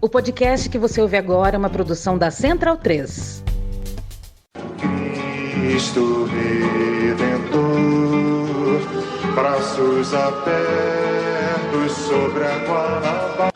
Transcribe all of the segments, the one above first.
O podcast que você ouve agora é uma produção da Central 3. Cristo Redentor, braços abertos sobre a Guanabara.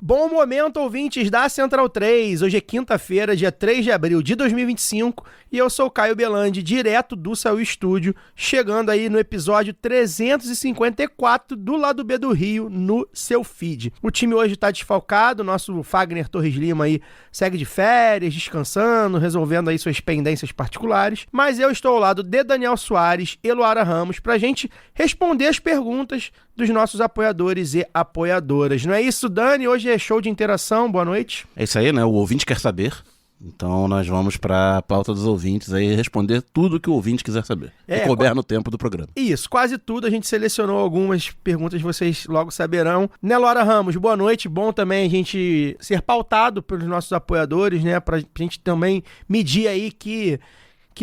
Bom momento, ouvintes da Central 3. Hoje é quinta-feira, dia 3 de abril de 2025, e eu sou o Caio Belandi, direto do Saúl Studio, chegando aí no episódio 354 do Lado B do Rio, no seu feed. O time hoje tá desfalcado, nosso Fagner Torres Lima aí segue de férias, descansando, resolvendo aí suas pendências particulares, mas eu estou ao lado de Daniel Soares e Luara Ramos pra gente responder as perguntas dos nossos apoiadores e apoiadoras. Não é isso, Dani? Hoje é show de interação. Boa noite. É isso aí, né? O ouvinte quer saber. Então nós vamos para a pauta dos ouvintes aí responder tudo que o ouvinte quiser saber. E couber no tempo do programa. Isso, quase tudo. A gente selecionou algumas perguntas, vocês logo saberão. Né, Luara Ramos? Boa noite. Bom também a gente ser pautado pelos nossos apoiadores, né? Pra gente também medir aí que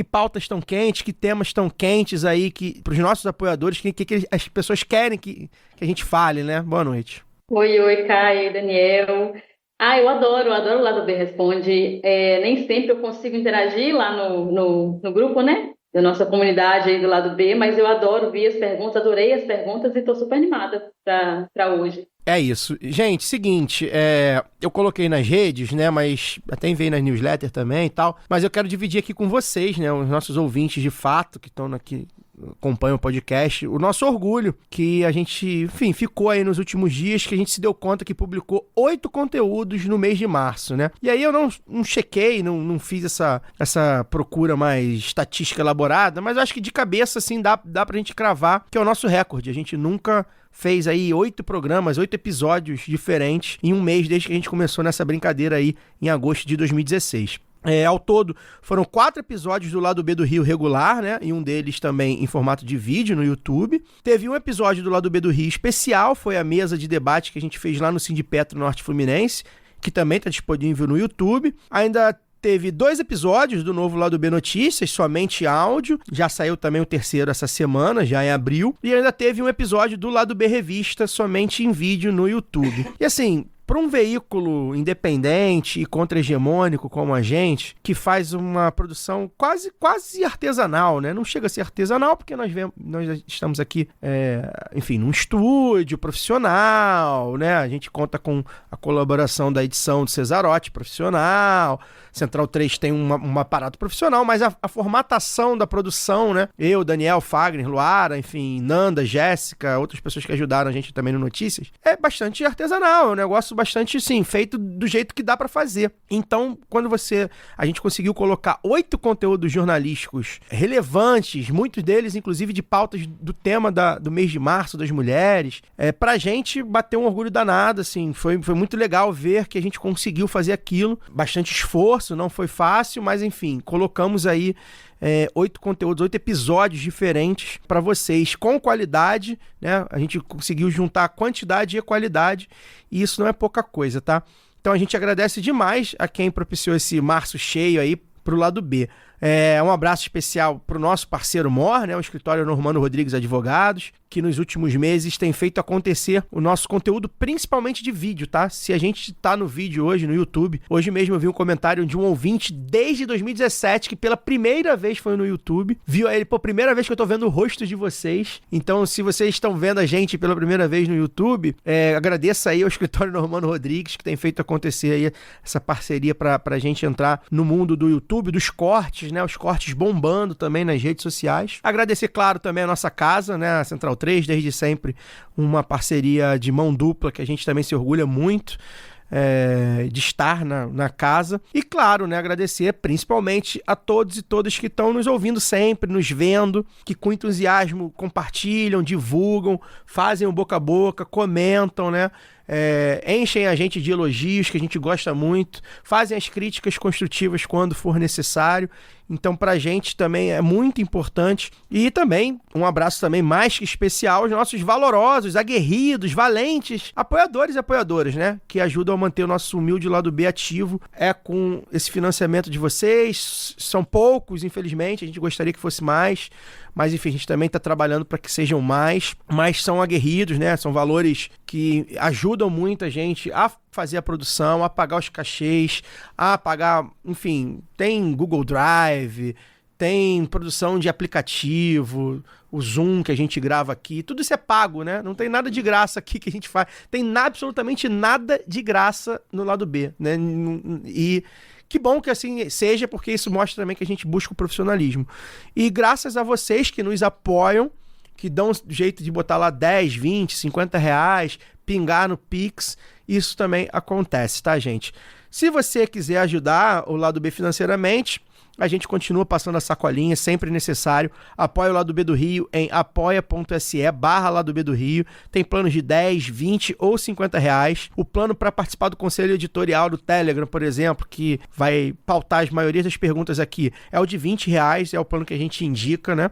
pautas estão quentes, que temas estão quentes aí para os nossos apoiadores, que as pessoas querem que a gente fale, né? Boa noite. Oi, Caio, Daniel. Eu adoro o Lado B Responde. Nem sempre eu consigo interagir lá no grupo, né? Da nossa comunidade aí do Lado B, mas eu adoro ver as perguntas, adorei as perguntas e estou super animada para hoje. É isso. Gente, seguinte, eu coloquei nas redes, né, mas até enviei nas newsletters também e tal, mas eu quero dividir aqui com vocês, né, os nossos ouvintes de fato que estão aqui, acompanham o podcast, o nosso orgulho que a gente, enfim, ficou aí nos últimos dias, que a gente se deu conta que publicou 8 conteúdos no mês de março, né? E aí eu não chequei, não fiz essa procura mais estatística elaborada, mas eu acho que de cabeça, assim, dá pra gente cravar que é o nosso recorde. A gente nunca fez aí 8 programas, 8 episódios diferentes em um mês desde que a gente começou nessa brincadeira aí em agosto de 2016. Ao todo, foram 4 episódios do Lado B do Rio regular, né? E um deles também em formato de vídeo no YouTube. Teve um episódio do Lado B do Rio especial, foi a mesa de debate que a gente fez lá no Sindipetro Norte Fluminense, que também está disponível no YouTube. Ainda teve 2 episódios do novo Lado B Notícias, somente áudio. Já saiu também o terceiro essa semana, já em abril. E ainda teve um episódio do Lado B Revista, somente em vídeo no YouTube. E assim, para um veículo independente e contra-hegemônico como a gente, que faz uma produção quase artesanal, né? Não chega a ser artesanal porque nós estamos aqui, enfim, num estúdio profissional, né? A gente conta com a colaboração da edição de Cesarotti profissional, Central 3 tem um aparato profissional, mas a formatação da produção, né? Eu, Daniel, Fagner, Luara, enfim, Nanda, Jéssica, outras pessoas que ajudaram a gente também no Notícias, é bastante artesanal, é um negócio bastante, sim, feito do jeito que dá pra fazer. Então, quando a gente conseguiu colocar 8 conteúdos jornalísticos relevantes, muitos deles, inclusive, de pautas do tema do mês de março, das mulheres, pra gente bateu um orgulho danado, assim, foi muito legal ver que a gente conseguiu fazer aquilo, bastante esforço, não foi fácil, mas enfim, colocamos aí 8 conteúdos, 8 episódios diferentes para vocês, com qualidade, né? A gente conseguiu juntar quantidade e qualidade, e isso não é pouca coisa, tá? Então a gente agradece demais a quem propiciou esse março cheio aí pro Lado B. Um abraço especial pro nosso parceiro MOR, né? O escritório Normando Rodrigues Advogados, que nos últimos meses tem feito acontecer o nosso conteúdo, principalmente de vídeo, tá? Se a gente tá no vídeo hoje, no YouTube, hoje mesmo eu vi um comentário de um ouvinte desde 2017, que pela primeira vez foi no YouTube, viu ele, primeira vez que eu tô vendo o rosto de vocês. Então, se vocês estão vendo a gente pela primeira vez no YouTube, agradeça aí ao escritório Normando Rodrigues, que tem feito acontecer aí essa parceria pra gente entrar no mundo do YouTube, dos cortes, né? Os cortes bombando também nas redes sociais. Agradecer, claro, também a nossa casa, né? A Central 3, desde sempre uma parceria de mão dupla que a gente também se orgulha muito de estar na casa. E claro, né, agradecer principalmente a todos e todas que estão nos ouvindo sempre, nos vendo, que com entusiasmo compartilham, divulgam, fazem o boca a boca, comentam, né? Enchem a gente de elogios, que a gente gosta muito, fazem as críticas construtivas quando for necessário. Então, pra gente também é muito importante. E também, um abraço também mais que especial aos nossos valorosos, aguerridos, valentes, apoiadores e apoiadoras, né? Que ajudam a manter o nosso humilde lado B ativo. É com esse financiamento de vocês. São poucos, infelizmente. A gente gostaria que fosse mais. Mas, enfim, a gente também está trabalhando para que sejam mais. Mas são aguerridos, né? São valores que ajudam muito a gente a fazer a produção, a pagar os cachês, a pagar, enfim, tem Google Drive, tem produção de aplicativo, o Zoom que a gente grava aqui, tudo isso é pago, né? Não tem nada de graça aqui que a gente faz. Tem absolutamente nada de graça no lado B, né? E que bom que assim seja, porque isso mostra também que a gente busca o profissionalismo. E graças a vocês que nos apoiam, que dão jeito de botar lá 10, 20, 50 reais, pingar no Pix, isso também acontece, tá, gente? Se você quiser ajudar o lado B financeiramente, a gente continua passando a sacolinha, sempre necessário. Apoia o Lado B do Rio em apoia.se/Lado B do Rio. Tem planos de 10, 20 ou 50 reais. O plano para participar do conselho editorial do Telegram, por exemplo, que vai pautar as maiorias das perguntas aqui, é o de 20 reais, é o plano que a gente indica, né?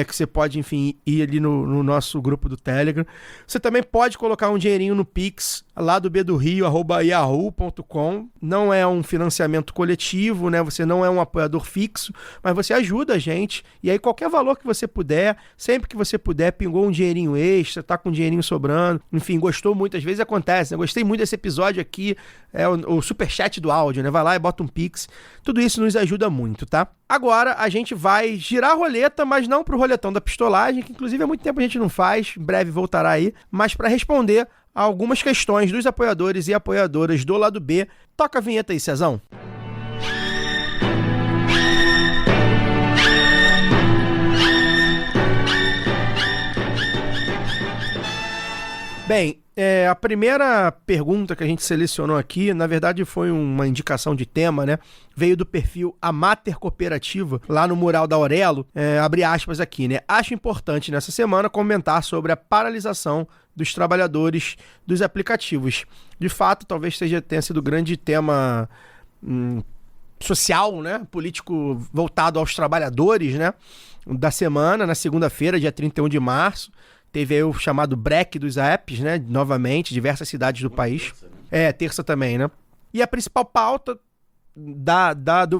Que você pode, enfim, ir ali no nosso grupo do Telegram. Você também pode colocar um dinheirinho no Pix, lá do bdorio@yahoo.com. Não é um financiamento coletivo, né? Você não é um apoiador fixo, mas você ajuda a gente. E aí qualquer valor que você puder, sempre que você puder, pingou um dinheirinho extra, tá com um dinheirinho sobrando, enfim, gostou muito, às vezes acontece, né? Gostei muito desse episódio aqui, o superchat do áudio, né? Vai lá e bota um Pix. Tudo isso nos ajuda muito, tá? Agora a gente vai girar a roleta, mas não pro roletão da pistolagem, que inclusive há muito tempo a gente não faz, em breve voltará aí, mas para responder a algumas questões dos apoiadores e apoiadoras do lado B. Toca a vinheta aí, Cezão. Bem, a primeira pergunta que a gente selecionou aqui, na verdade foi uma indicação de tema, né? Veio do perfil Amater Cooperativa, lá no mural da Aurelo, abre aspas aqui, né? Acho importante nessa semana comentar sobre a paralisação dos trabalhadores dos aplicativos. De fato, talvez tenha sido o grande tema social, né? Político voltado aos trabalhadores, né? Da semana, na segunda-feira, dia 31 de março. Teve aí o chamado break dos apps, né? Novamente, diversas cidades do país. Terça também, né? E a principal pauta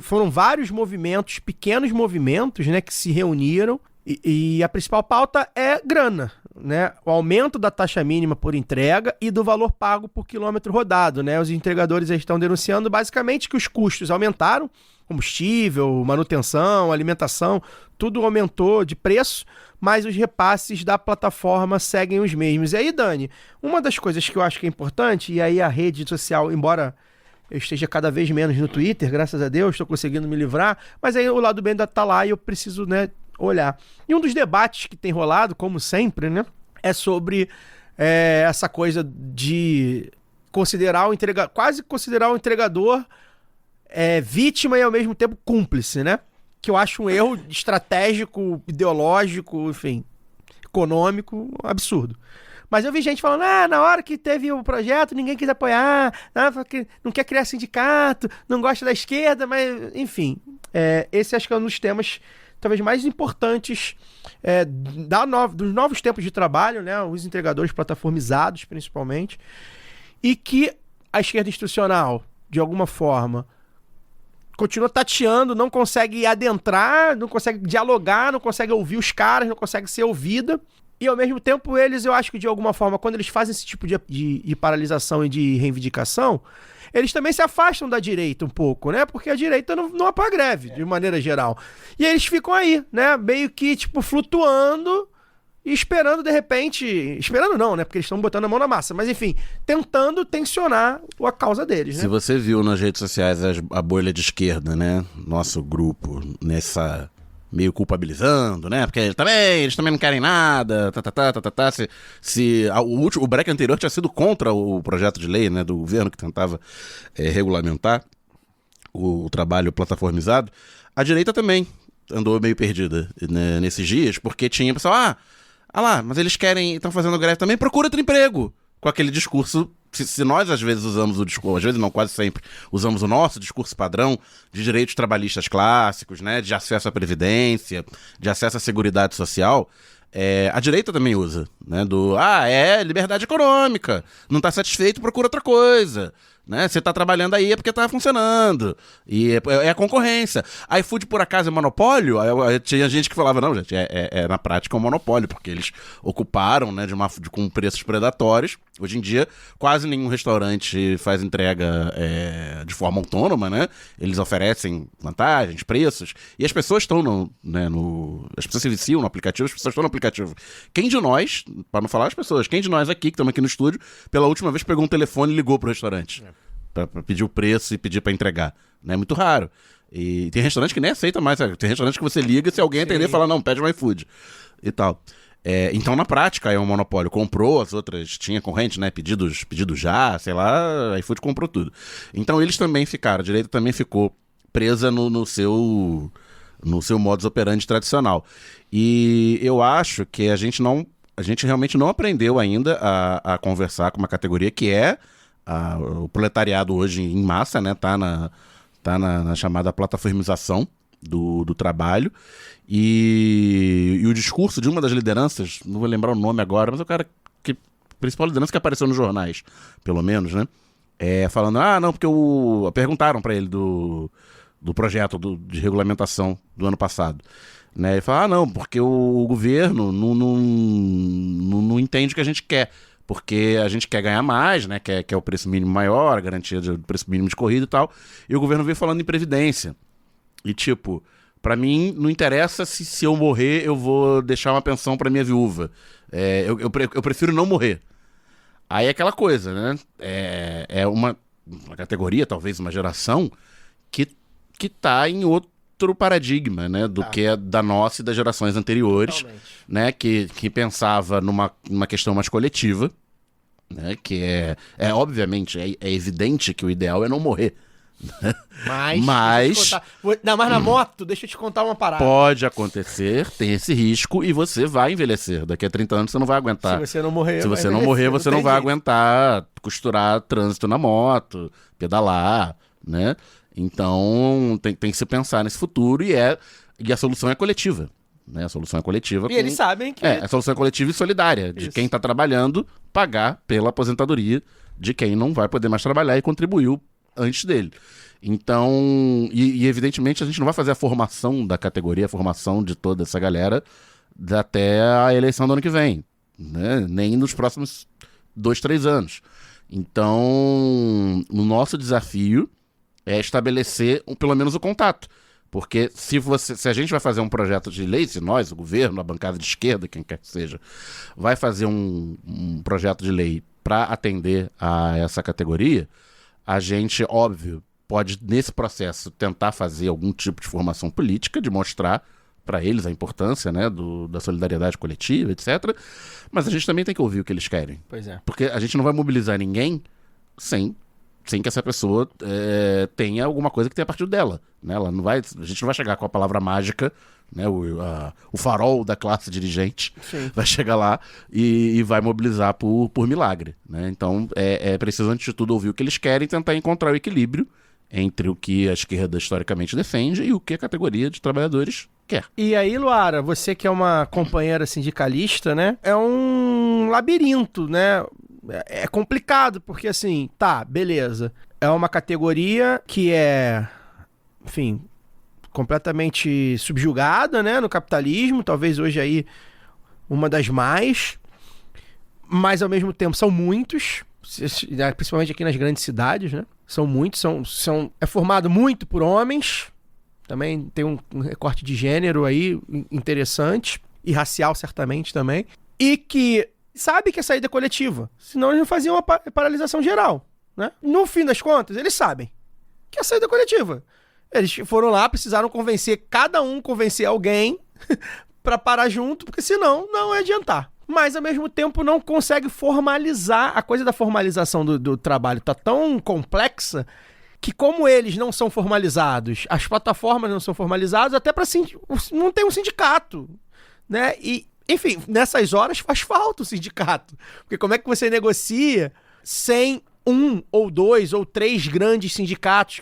foram vários movimentos, pequenos movimentos, né? Que se reuniram. E a principal pauta é grana, né? O aumento da taxa mínima por entrega e do valor pago por quilômetro rodado, né? Os entregadores estão denunciando basicamente que os custos aumentaram, combustível, manutenção, alimentação, tudo aumentou de preço, mas os repasses da plataforma seguem os mesmos. E aí, Dani, uma das coisas que eu acho que é importante, e aí a rede social, embora eu esteja cada vez menos no Twitter, graças a Deus, estou conseguindo me livrar, mas aí o lado bem ainda tá lá e eu preciso, né, olhar. E um dos debates que tem rolado, como sempre, né, é sobre essa coisa de considerar quase considerar o entregador vítima e ao mesmo tempo cúmplice, né? Que eu acho um erro estratégico, ideológico, enfim, econômico, absurdo. Mas eu vi gente falando, na hora que teve o projeto, ninguém quis apoiar, não quer criar sindicato, não gosta da esquerda, mas, enfim. Esse acho que é um dos temas talvez mais importantes dos novos tempos de trabalho, né? Os entregadores plataformizados, principalmente. E que a esquerda institucional, de alguma forma, continua tateando, não consegue adentrar, não consegue dialogar, não consegue ouvir os caras, não consegue ser ouvida. E, ao mesmo tempo, eles, eu acho que, de alguma forma, quando eles fazem esse tipo de paralisação e de reivindicação, eles também se afastam da direita um pouco, né? Porque a direita não apoia a greve, de maneira geral. E aí eles ficam aí, né? Meio que, flutuando e esperando, de repente... Esperando não, né? Porque eles estão botando a mão na massa. Mas, enfim, tentando tensionar a causa deles, né? Se você viu nas redes sociais a bolha de esquerda, né? Nosso grupo, nessa... meio culpabilizando, né? Porque eles também não querem nada, o break anterior tinha sido contra o projeto de lei, né, do governo que tentava regulamentar o trabalho plataformizado, a direita também andou meio perdida, né, nesses dias, porque tinha pessoal, mas eles estão fazendo greve também, procura outro emprego, com aquele discurso se nós às vezes usamos o discurso, às vezes não, quase sempre, usamos o nosso discurso padrão de direitos trabalhistas clássicos, né, de acesso à previdência, de acesso à seguridade social, a direita também usa, né, liberdade econômica, não está satisfeito, procura outra coisa. Né? Você tá trabalhando aí é porque tá funcionando. E é a concorrência. iFood, por acaso, é monopólio? Aí tinha gente que falava, não, gente, na prática é um monopólio, porque eles ocuparam, né, com preços predatórios. Hoje em dia, quase nenhum restaurante faz entrega de forma autônoma, né? Eles oferecem vantagens, preços, e as pessoas estão as pessoas se viciam no aplicativo, as pessoas estão no aplicativo. Quem de nós, para não falar as pessoas, quem de nós aqui, que estamos aqui no estúdio, pela última vez pegou um telefone e ligou pro restaurante? Pra pedir o preço e pedir pra entregar. É muito raro. E tem restaurante que nem aceita mais. Sabe? Tem restaurante que você liga, se alguém atender, fala, não, pede um iFood. E tal. Então, na prática, é um monopólio. Comprou, as outras tinha corrente, né? Pedidos já, sei lá, iFood comprou tudo. Então, eles também ficaram, a direita também ficou presa no seu modus operandi tradicional. E eu acho que a gente realmente não aprendeu ainda a conversar com uma categoria que o proletariado hoje em massa, né, tá na chamada plataformização do trabalho, e o discurso de uma das lideranças, não vou lembrar o nome agora, mas é o cara principal liderança que apareceu nos jornais, pelo menos, né, falando, não, porque perguntaram para ele do projeto de regulamentação do ano passado, né, ele fala, não, porque o governo não entende o que a gente quer, porque a gente quer ganhar mais, né? Quer o preço mínimo maior, a garantia do preço mínimo de corrida e tal. E o governo veio falando em previdência. E tipo, pra mim não interessa se eu morrer, eu vou deixar uma pensão pra minha viúva. Eu prefiro não morrer. Aí é aquela coisa, né? É uma categoria, talvez uma geração, que tá em outro paradigma, né? Do que é da nossa e das gerações anteriores. Totalmente. Né? Que pensava numa questão mais coletiva. Né, que obviamente, é evidente que o ideal é não morrer. Mas na moto, deixa eu te contar uma parada. Pode acontecer, tem esse risco, e você vai envelhecer. Daqui a 30 anos você não vai aguentar. Se você não morrer, você não vai aguentar costurar trânsito na moto, pedalar, né? Então tem que se pensar nesse futuro, e a solução é coletiva. Né? A solução é coletiva. E eles sabem que... a solução é coletiva e solidária. De quem está trabalhando, pagar pela aposentadoria de quem não vai poder mais trabalhar e contribuiu antes dele. Então, e evidentemente a gente não vai fazer a formação da categoria, a formação de toda essa galera até a eleição do ano que vem. Né? Nem nos próximos 2-3 anos. Então, o nosso desafio é estabelecer pelo menos o contato. Porque se a gente vai fazer um projeto de lei, se nós, o governo, a bancada de esquerda, quem quer que seja, vai fazer um projeto de lei para atender a essa categoria, a gente, óbvio, pode, nesse processo, tentar fazer algum tipo de formação política, de mostrar para eles a importância, né, da solidariedade coletiva, etc. Mas a gente também tem que ouvir o que eles querem. Pois é. Porque a gente não vai mobilizar ninguém sem que essa pessoa tenha alguma coisa que tenha partido dela. Né? A gente não vai chegar com a palavra mágica, né? O farol da classe dirigente. Sim. Vai chegar lá e vai mobilizar por milagre. Né? Então é preciso, antes de tudo, ouvir o que eles querem e tentar encontrar o equilíbrio entre o que a esquerda historicamente defende e o que a categoria de trabalhadores quer. E aí, Luara, você que é uma companheira sindicalista, né? É um labirinto, né? É complicado, porque assim, beleza. É uma categoria que enfim, completamente subjugada, né, no capitalismo, talvez hoje aí uma das mais, mas ao mesmo tempo são muitos, principalmente aqui nas grandes cidades, né? São muitos, é formado muito por homens, também tem um recorte de gênero aí interessante, e racial certamente também, e que sabe que a saída é coletiva, senão eles não faziam uma paralisação geral, né? No fim das contas, eles sabem que a saída é coletiva. Eles foram lá, precisaram convencer alguém para parar junto, porque senão não ia adiantar. Mas, ao mesmo tempo, não consegue formalizar. A coisa da formalização do trabalho tá tão complexa que, como eles não são formalizados, as plataformas não são formalizadas, até para não tem um sindicato, né? E, enfim, nessas horas faz falta o sindicato. Porque como é que você negocia sem um ou dois ou três grandes sindicatos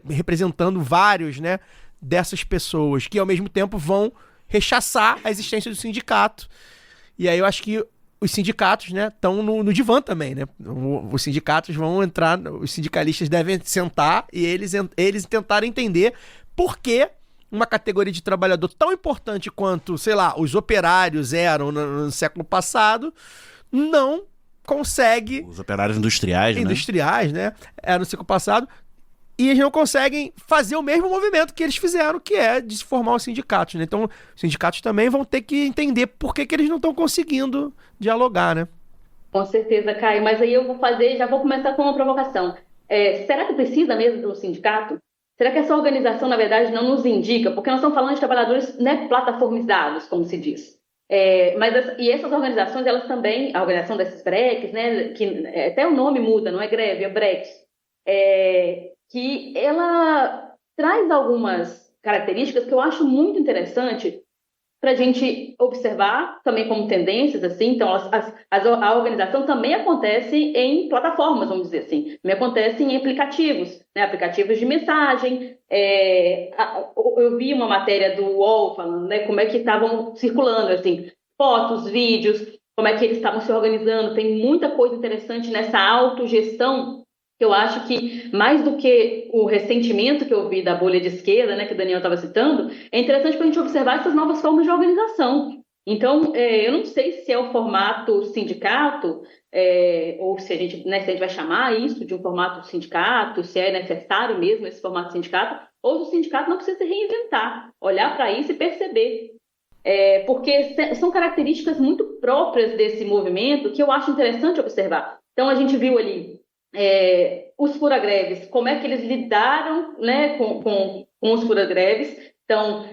representando vários, né, dessas pessoas, que ao mesmo tempo vão rechaçar a existência do sindicato. E aí eu acho que os sindicatos, né, estão no divã também, né? Os sindicatos vão entrar, os sindicalistas devem sentar e eles tentarem entender por que uma categoria de trabalhador tão importante quanto, sei lá, os operários eram no século passado, não consegue... Os operários industriais, né? Era no século passado, e eles não conseguem fazer o mesmo movimento que eles fizeram, que é de se formar os sindicatos, né? Então, os sindicatos também vão ter que entender por que eles não estão conseguindo dialogar, né? Com certeza, Caio. Mas aí já vou começar com uma provocação. Será que precisa mesmo de um sindicato? Será que essa organização, na verdade, não nos indica? Porque nós estamos falando de trabalhadores, né, plataformizados, como se diz. E essas organizações, elas também, a organização desses breques, né, que até o nome muda, não é greve, é breques, que ela traz algumas características que eu acho muito interessante para a gente observar também como tendências, assim. Então, a organização também acontece em plataformas, vamos dizer assim, também acontece em aplicativos, né, aplicativos de mensagem. Eu vi uma matéria do UOL falando, né, como é que estavam circulando, assim, fotos, vídeos, como é que eles estavam se organizando. Tem muita coisa interessante nessa autogestão, que eu acho que, mais do que o ressentimento que eu vi da bolha de esquerda, né, que o Daniel estava citando, é interessante para a gente observar essas novas formas de organização. Então, eu não sei se é o formato sindicato, ou se a gente vai chamar isso de um formato sindicato, se é necessário mesmo esse formato sindicato, ou se o sindicato não precisa se reinventar, olhar para isso e perceber. Porque são características muito próprias desse movimento que eu acho interessante observar. Então, a gente viu ali os fura-greves, como é que eles lidaram, né, com os fura-greves. Então,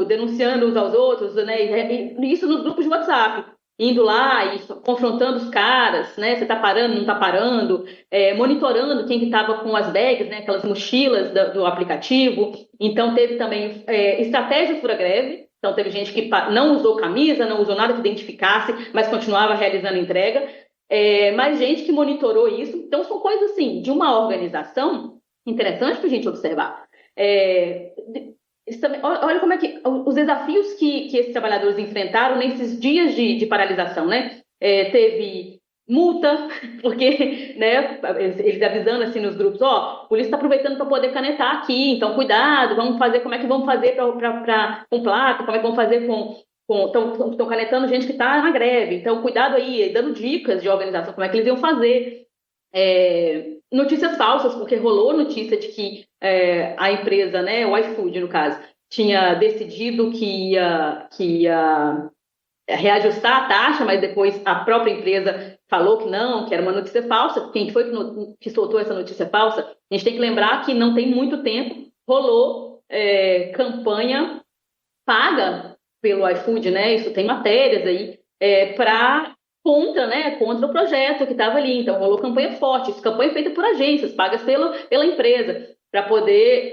denunciando uns aos outros, né, e isso nos grupos de WhatsApp, indo lá e confrontando os caras, né, você está parando, não está parando, monitorando quem que estava com as bags, né, aquelas mochilas do aplicativo. Então, teve também estratégia de fura-greve. Então, teve gente que não usou camisa, não usou nada que identificasse, mas continuava realizando entrega. Mais gente que monitorou isso. Então, são coisas assim, de uma organização interessante para a gente observar. Olha como é que os desafios que esses trabalhadores enfrentaram nesses dias de paralisação, né? Teve multa, porque, né, eles avisando assim nos grupos, a polícia está aproveitando para poder canetar aqui, então cuidado, como é que vamos fazer com placa, como é que vamos fazer estão canetando gente que está na greve, então cuidado aí, dando dicas de organização, como é que eles iam fazer. Notícias falsas, porque rolou notícia de que a empresa, né, o iFood no caso, tinha decidido que ia reajustar a taxa, mas depois a própria empresa falou que não, que era uma notícia falsa. Quem foi que soltou essa notícia falsa? A gente tem que lembrar que não tem muito tempo, rolou campanha paga pelo iFood, né? Isso tem matérias aí contra o projeto que estava ali. Então rolou campanha forte, campanha feita por agências pagas pela empresa, para poder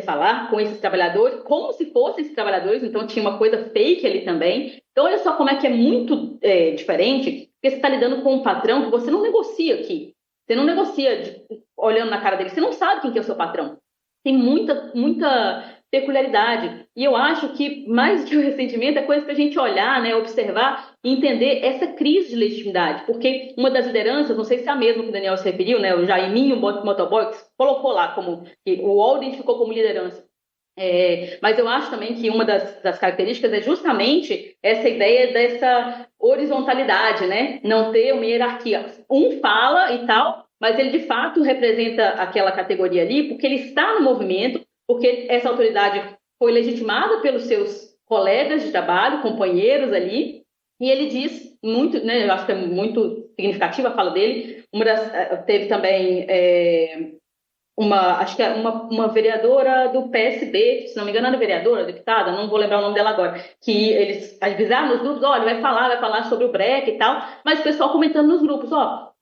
falar com esses trabalhadores como se fossem esses trabalhadores. Então tinha uma coisa fake ali também. Então olha só como é que é muito diferente, porque você está lidando com um patrão que você não negocia aqui. Você não negocia olhando na cara dele, você não sabe quem que é o seu patrão. Tem muita peculiaridade. E eu acho que, mais do que o ressentimento, é coisa para a gente olhar, né, observar e entender essa crise de legitimidade. Porque uma das lideranças, não sei se é a mesma que o Daniel se referiu, né, o Jaiminho Motoboy, colocou lá que o UOL identificou como liderança. Mas eu acho também que uma das características é justamente essa ideia dessa horizontalidade, né? Não ter uma hierarquia. Um fala e tal, mas ele de fato representa aquela categoria ali porque ele está no movimento, porque essa autoridade foi legitimada pelos seus colegas de trabalho, companheiros ali, e ele diz muito, né, eu acho que é muito significativa a fala dele. Teve também uma vereadora do PSB, se não me engano era vereadora, deputada, não vou lembrar o nome dela agora, que eles avisaram nos grupos, olha, vai falar sobre o break e tal, mas o pessoal comentando nos grupos,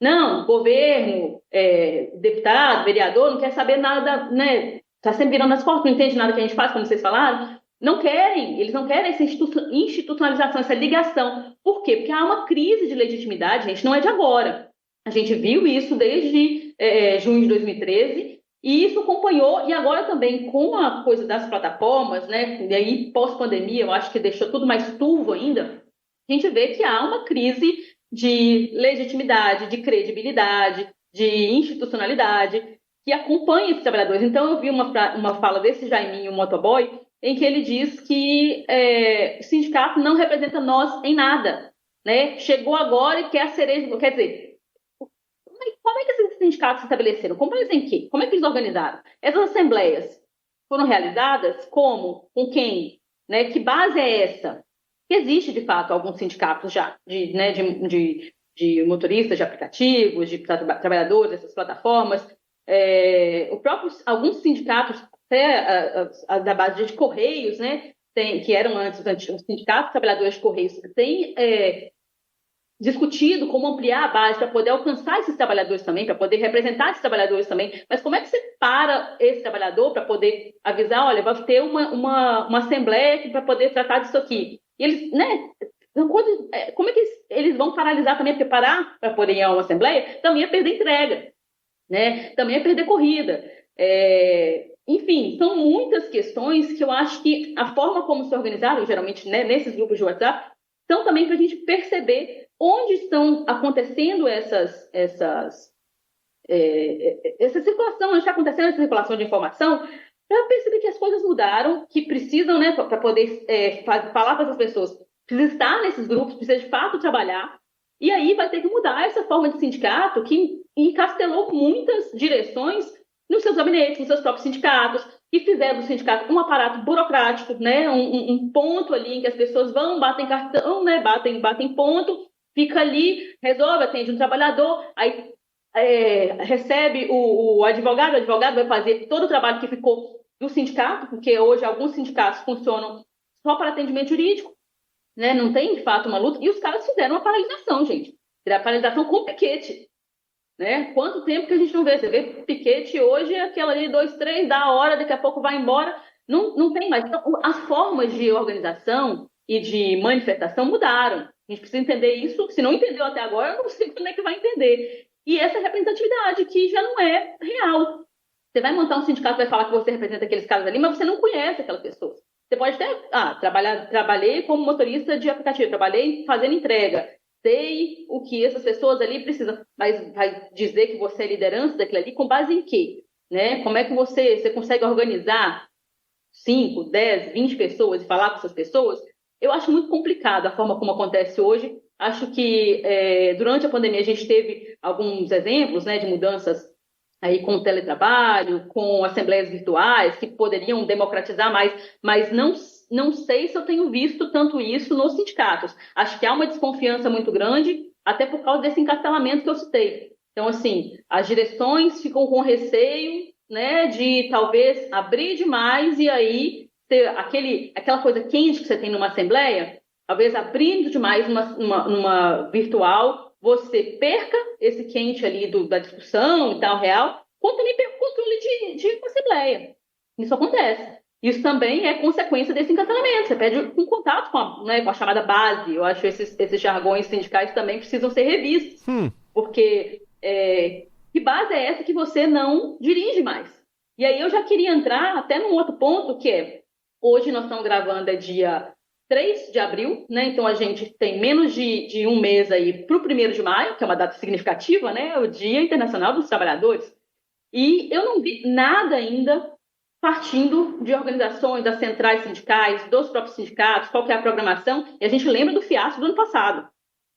não, governo, deputado, vereador, não quer saber nada, né? Está sempre virando as costas, não entende nada que a gente faz, como vocês falaram. Eles não querem essa institucionalização, essa ligação. Por quê? Porque há uma crise de legitimidade, gente, não é de agora. A gente viu isso desde junho de 2013, e isso acompanhou, e agora também com a coisa das plataformas, né, e aí pós-pandemia, eu acho que deixou tudo mais turvo ainda, a gente vê que há uma crise de legitimidade, de credibilidade, de institucionalidade, que acompanha esses trabalhadores. Então, eu vi uma fala desse Jaiminho Motoboy, em que ele diz que o sindicato não representa nós em nada, né? Chegou agora e quer a cereja, quer dizer, como é que esses sindicatos se estabeleceram? Com base em quê? Como é que eles organizaram? Essas assembleias foram realizadas como? Com quem? Né? Que base é essa? Que existe, de fato, alguns sindicatos já de motoristas de aplicativos, de trabalhadores dessas plataformas, alguns sindicatos, até da base de Correios, né, que eram antes os sindicatos de trabalhadores de Correios, têm discutido como ampliar a base para poder alcançar esses trabalhadores também, para poder representar esses trabalhadores também. Mas como é que você para esse trabalhador para poder avisar, olha, vai ter uma assembleia para poder tratar disso aqui? E eles, né, como é que eles vão paralisar também? Porque parar para poder ir a uma assembleia também é perder entrega, né? Também é perder corrida. Enfim, são muitas questões que eu acho que a forma como se organizaram, geralmente, né, nesses grupos de WhatsApp, são também para a gente perceber onde estão acontecendo essa circulação, onde está acontecendo essa circulação de informação, para perceber que as coisas mudaram, que precisam, né, para poder falar para essas pessoas, precisa estar nesses grupos, precisa de fato trabalhar, e aí vai ter que mudar essa forma de sindicato que encastelou muitas direções nos seus gabinetes, nos seus próprios sindicatos, que fizeram do sindicato um aparato burocrático, né, um ponto ali em que as pessoas vão, batem cartão, né, batem ponto, fica ali, resolve, atende um trabalhador, aí recebe o advogado vai fazer todo o trabalho que ficou do sindicato, porque hoje alguns sindicatos funcionam só para atendimento jurídico, né, não tem de fato uma luta, e os caras fizeram uma paralisação, gente, a paralisação com piquete, né? Quanto tempo que a gente não vê? Você vê piquete hoje, aquela ali, 2, 3, dá a hora, daqui a pouco vai embora, não tem mais. Então, as formas de organização e de manifestação mudaram. A gente precisa entender isso, se não entendeu até agora, eu não sei quando é que vai entender. E essa representatividade que já não é real. Você vai montar um sindicato, vai falar que você representa aqueles caras ali, mas você não conhece aquelas pessoas. Você pode até, trabalhei como motorista de aplicativo, trabalhei fazendo entrega, sei o que essas pessoas ali precisam, mas vai dizer que você é liderança daquilo ali com base em quê? Né? Como é que você consegue organizar 5, 10, 20 pessoas e falar com essas pessoas? Eu acho muito complicado a forma como acontece hoje. Acho que durante a pandemia a gente teve alguns exemplos, né, de mudanças aí com o teletrabalho, com assembleias virtuais que poderiam democratizar mais, mas não sei se eu tenho visto tanto isso nos sindicatos. Acho que há uma desconfiança muito grande, até por causa desse encastelamento que eu citei. Então, assim, as direções ficam com receio, né, de talvez abrir demais e aí ter aquela coisa quente que você tem numa assembleia, talvez abrindo demais numa virtual, você perca esse quente ali da discussão e tal, real, como também perca o controle de uma assembleia. Isso acontece. Isso também é consequência desse encancelamento. Você perde um contato com a chamada base. Eu acho que esses jargões sindicais também precisam ser revistos. Porque que base é essa que você não dirige mais? E aí eu já queria entrar até num outro ponto, que é, hoje nós estamos gravando, dia 3 de abril, né? Então a gente tem menos de um mês aí para o 1º de maio, que é uma data significativa, né? O Dia Internacional dos Trabalhadores. E eu não vi nada ainda partindo de organizações, das centrais sindicais, dos próprios sindicatos, qual que é a programação. E a gente lembra do fiasco do ano passado.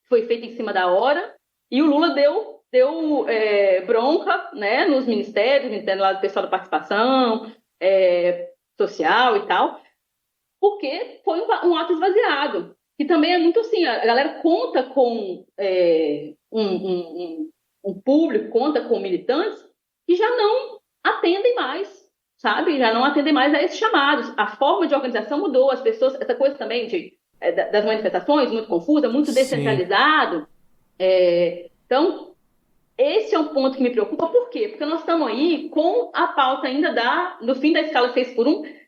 Foi feito em cima da hora e o Lula deu bronca, né, nos ministérios, lá do pessoal da participação social e tal, porque foi um ato esvaziado. E também é muito assim, a galera conta com um público, conta com militantes que já não atendem mais, sabe? Já não atendem mais a esses chamados. A forma de organização mudou, as pessoas, essa coisa também das manifestações, muito confusa, muito descentralizado. Então, esse é um ponto que me preocupa. Por quê? Porque nós estamos aí com a pauta ainda do fim da escala 6x1,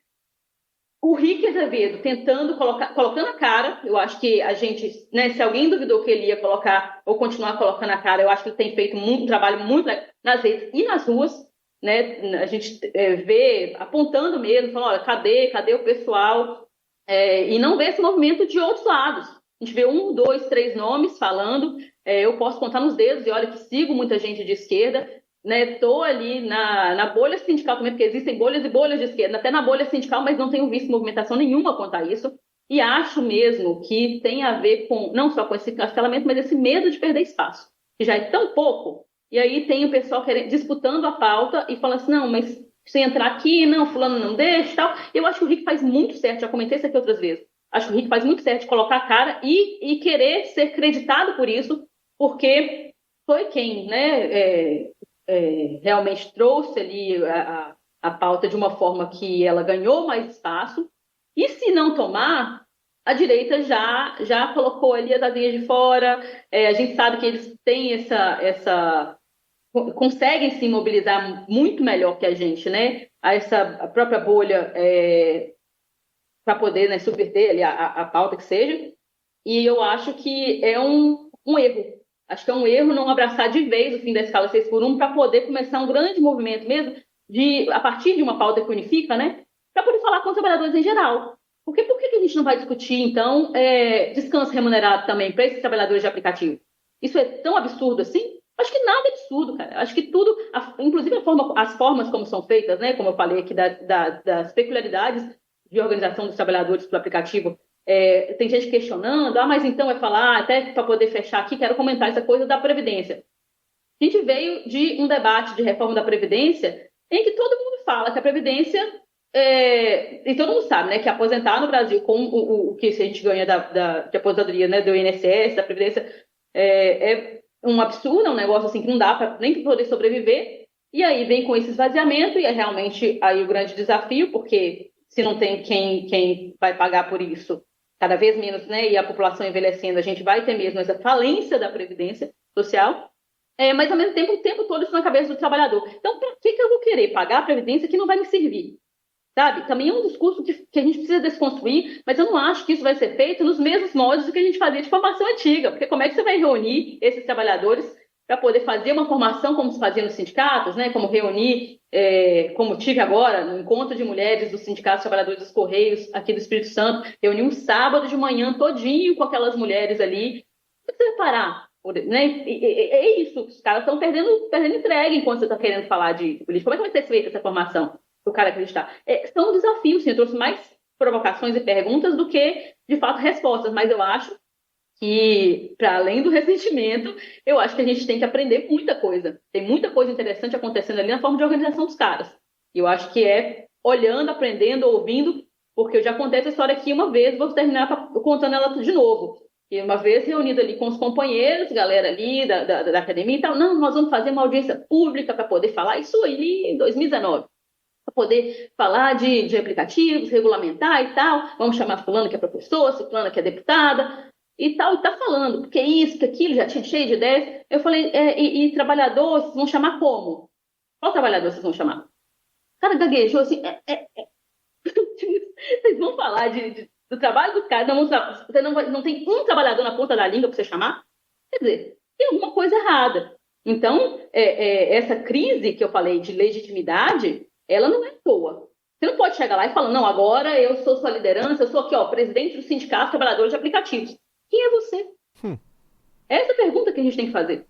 o Rick Azevedo tentando colocando a cara, eu acho que a gente, né, se alguém duvidou que ele ia colocar ou continuar colocando a cara, eu acho que ele tem feito um trabalho muito legal nas redes e nas ruas, né, a gente vê apontando mesmo, falando, olha, cadê o pessoal, e não vê esse movimento de outros lados. A gente vê 1, 2, 3 nomes falando, eu posso contar nos dedos, e olha que sigo muita gente de esquerda, né, tô ali na bolha sindical também, porque existem bolhas e bolhas de esquerda, até na bolha sindical, mas não tenho visto movimentação nenhuma quanto a isso, e acho mesmo que tem a ver com, não só com esse cancelamento, mas esse medo de perder espaço, que já é tão pouco, e aí tem o pessoal disputando a pauta e falando assim, não, mas se entrar aqui, não, fulano não deixa e tal. Eu acho que o Rick faz muito certo, já comentei isso aqui outras vezes, acho que o Rick faz muito certo de colocar a cara e querer ser creditado por isso, porque foi quem, né, realmente trouxe ali a pauta de uma forma que ela ganhou mais espaço, e se não tomar, a direita já colocou ali as asinhas de fora, a gente sabe que eles têm conseguem se mobilizar muito melhor que a gente, né? A própria bolha para poder, né, subverter ali a pauta que seja, e eu acho que é um erro. Acho que é um erro não abraçar de vez o fim da escala 6x1 para poder começar um grande movimento mesmo, a partir de uma pauta que unifica, né? Para poder falar com os trabalhadores em geral. Porque por que a gente não vai discutir, então, descanso remunerado também para esses trabalhadores de aplicativo? Isso é tão absurdo assim? Acho que nada é absurdo, cara. Acho que tudo, inclusive as formas como são feitas, né? Como eu falei aqui, das peculiaridades de organização dos trabalhadores pelo aplicativo, tem gente questionando, mas então vai falar, até para poder fechar aqui, quero comentar essa coisa da Previdência. A gente veio de um debate de reforma da Previdência em que todo mundo fala que a Previdência, e todo mundo sabe, né, que aposentar no Brasil com o que a gente ganha de aposentadoria, né, do INSS, da Previdência, é um absurdo, é um negócio assim que não dá para nem poder sobreviver, e aí vem com esse esvaziamento, e é realmente aí o grande desafio, porque se não tem quem vai pagar por isso, cada vez menos, né, e a população envelhecendo, a gente vai ter mesmo essa falência da Previdência Social, mas ao mesmo tempo, o tempo todo isso na cabeça do trabalhador. Então, para que eu vou querer pagar a Previdência que não vai me servir? Sabe? Também é um discurso que a gente precisa desconstruir, mas eu não acho que isso vai ser feito nos mesmos moldes do que a gente fazia de formação antiga, porque como é que você vai reunir esses trabalhadores para poder fazer uma formação como se fazia nos sindicatos, né? Como reunir, como tive agora, no encontro de mulheres dos sindicatos trabalhadores dos Correios aqui do Espírito Santo, reuni um sábado de manhã todinho com aquelas mulheres ali. Como você vai parar? Né? É isso, os caras estão perdendo entrega enquanto você está querendo falar de política. Como é que vai ser feita essa formação para o cara acreditar? São desafios, sim, eu trouxe mais provocações e perguntas do que, de fato, respostas, mas eu acho que, para além do ressentimento, eu acho que a gente tem que aprender muita coisa. Tem muita coisa interessante acontecendo ali na forma de organização dos caras. E eu acho que olhando, aprendendo, ouvindo, porque eu já contei essa história aqui uma vez, vou terminar contando ela de novo. E uma vez reunido ali com os companheiros, galera ali da academia e tal, não, nós vamos fazer uma audiência pública para poder falar isso ali em 2019. Para poder falar de aplicativos, regulamentar e tal, vamos chamar fulano que é professor, ciclana que é deputada, e tal, e tá falando, porque isso, que aquilo, já tinha cheio de ideias. Eu falei, e trabalhador, vocês vão chamar como? Qual trabalhador vocês vão chamar? O cara gaguejou assim, vocês vão falar do trabalho dos caras, você não tem um trabalhador na ponta da língua para você chamar? Quer dizer, tem alguma coisa errada. Então, essa crise que eu falei de legitimidade, ela não é à toa. Você não pode chegar lá e falar, não, agora eu sou sua liderança, eu sou aqui, presidente do Sindicato Trabalhadores de Aplicativos. Quem é você? Essa é a pergunta que a gente tem que fazer,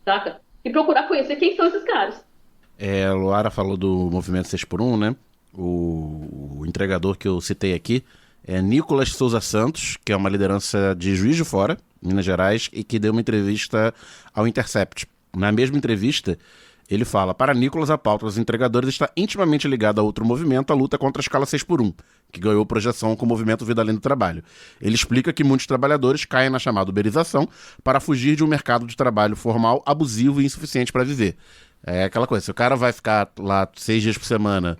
saca? E procurar conhecer quem são esses caras. A Luara falou do movimento 6x1, né? O entregador que eu citei aqui é Nicolas Souza Santos, que é uma liderança de Juiz de Fora, Minas Gerais, e que deu uma entrevista ao Intercept. Na mesma entrevista, ele fala, para Nicolas, a pauta dos entregadores está intimamente ligada a outro movimento, a luta contra a escala 6x1, que ganhou projeção com o movimento Vida Além do Trabalho. Ele explica que muitos trabalhadores caem na chamada uberização para fugir de um mercado de trabalho formal, abusivo e insuficiente para viver. É aquela coisa, se o cara vai ficar lá 6 dias por semana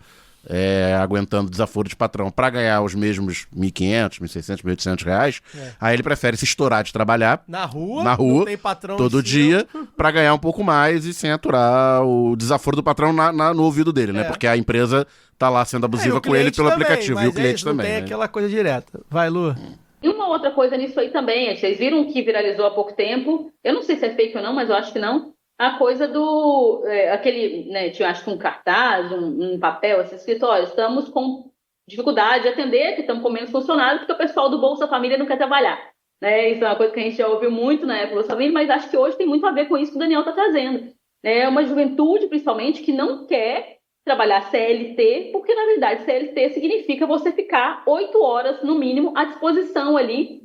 aguentando desaforo de patrão para ganhar os mesmos R$1.500, R$1.600, R$1.800, aí ele prefere se estourar de trabalhar Na rua, não tem patrão todo em cima. dia para ganhar um pouco mais e sem aturar o desaforo do patrão no ouvido dele, né? Porque a empresa tá lá sendo abusiva o com ele cliente pelo também, aplicativo mas e o cliente isso, não também. tem né? aquela coisa direta. Vai, Lu. E uma outra coisa nisso aí também, vocês viram que viralizou há pouco tempo, eu não sei se é fake ou não, mas eu acho que não, a coisa do, aquele, né, tinha acho que um cartaz, um papel, assim, escrito, ó, estamos com dificuldade de atender, que estamos com menos funcionários, porque o pessoal do Bolsa Família não quer trabalhar. Né? Isso é uma coisa que a gente já ouviu muito na época do Bolsa Família, mas acho que hoje tem muito a ver com isso que o Daniel está trazendo. É uma juventude, principalmente, que não quer trabalhar CLT, porque, na verdade, CLT significa você ficar 8 horas, no mínimo, à disposição ali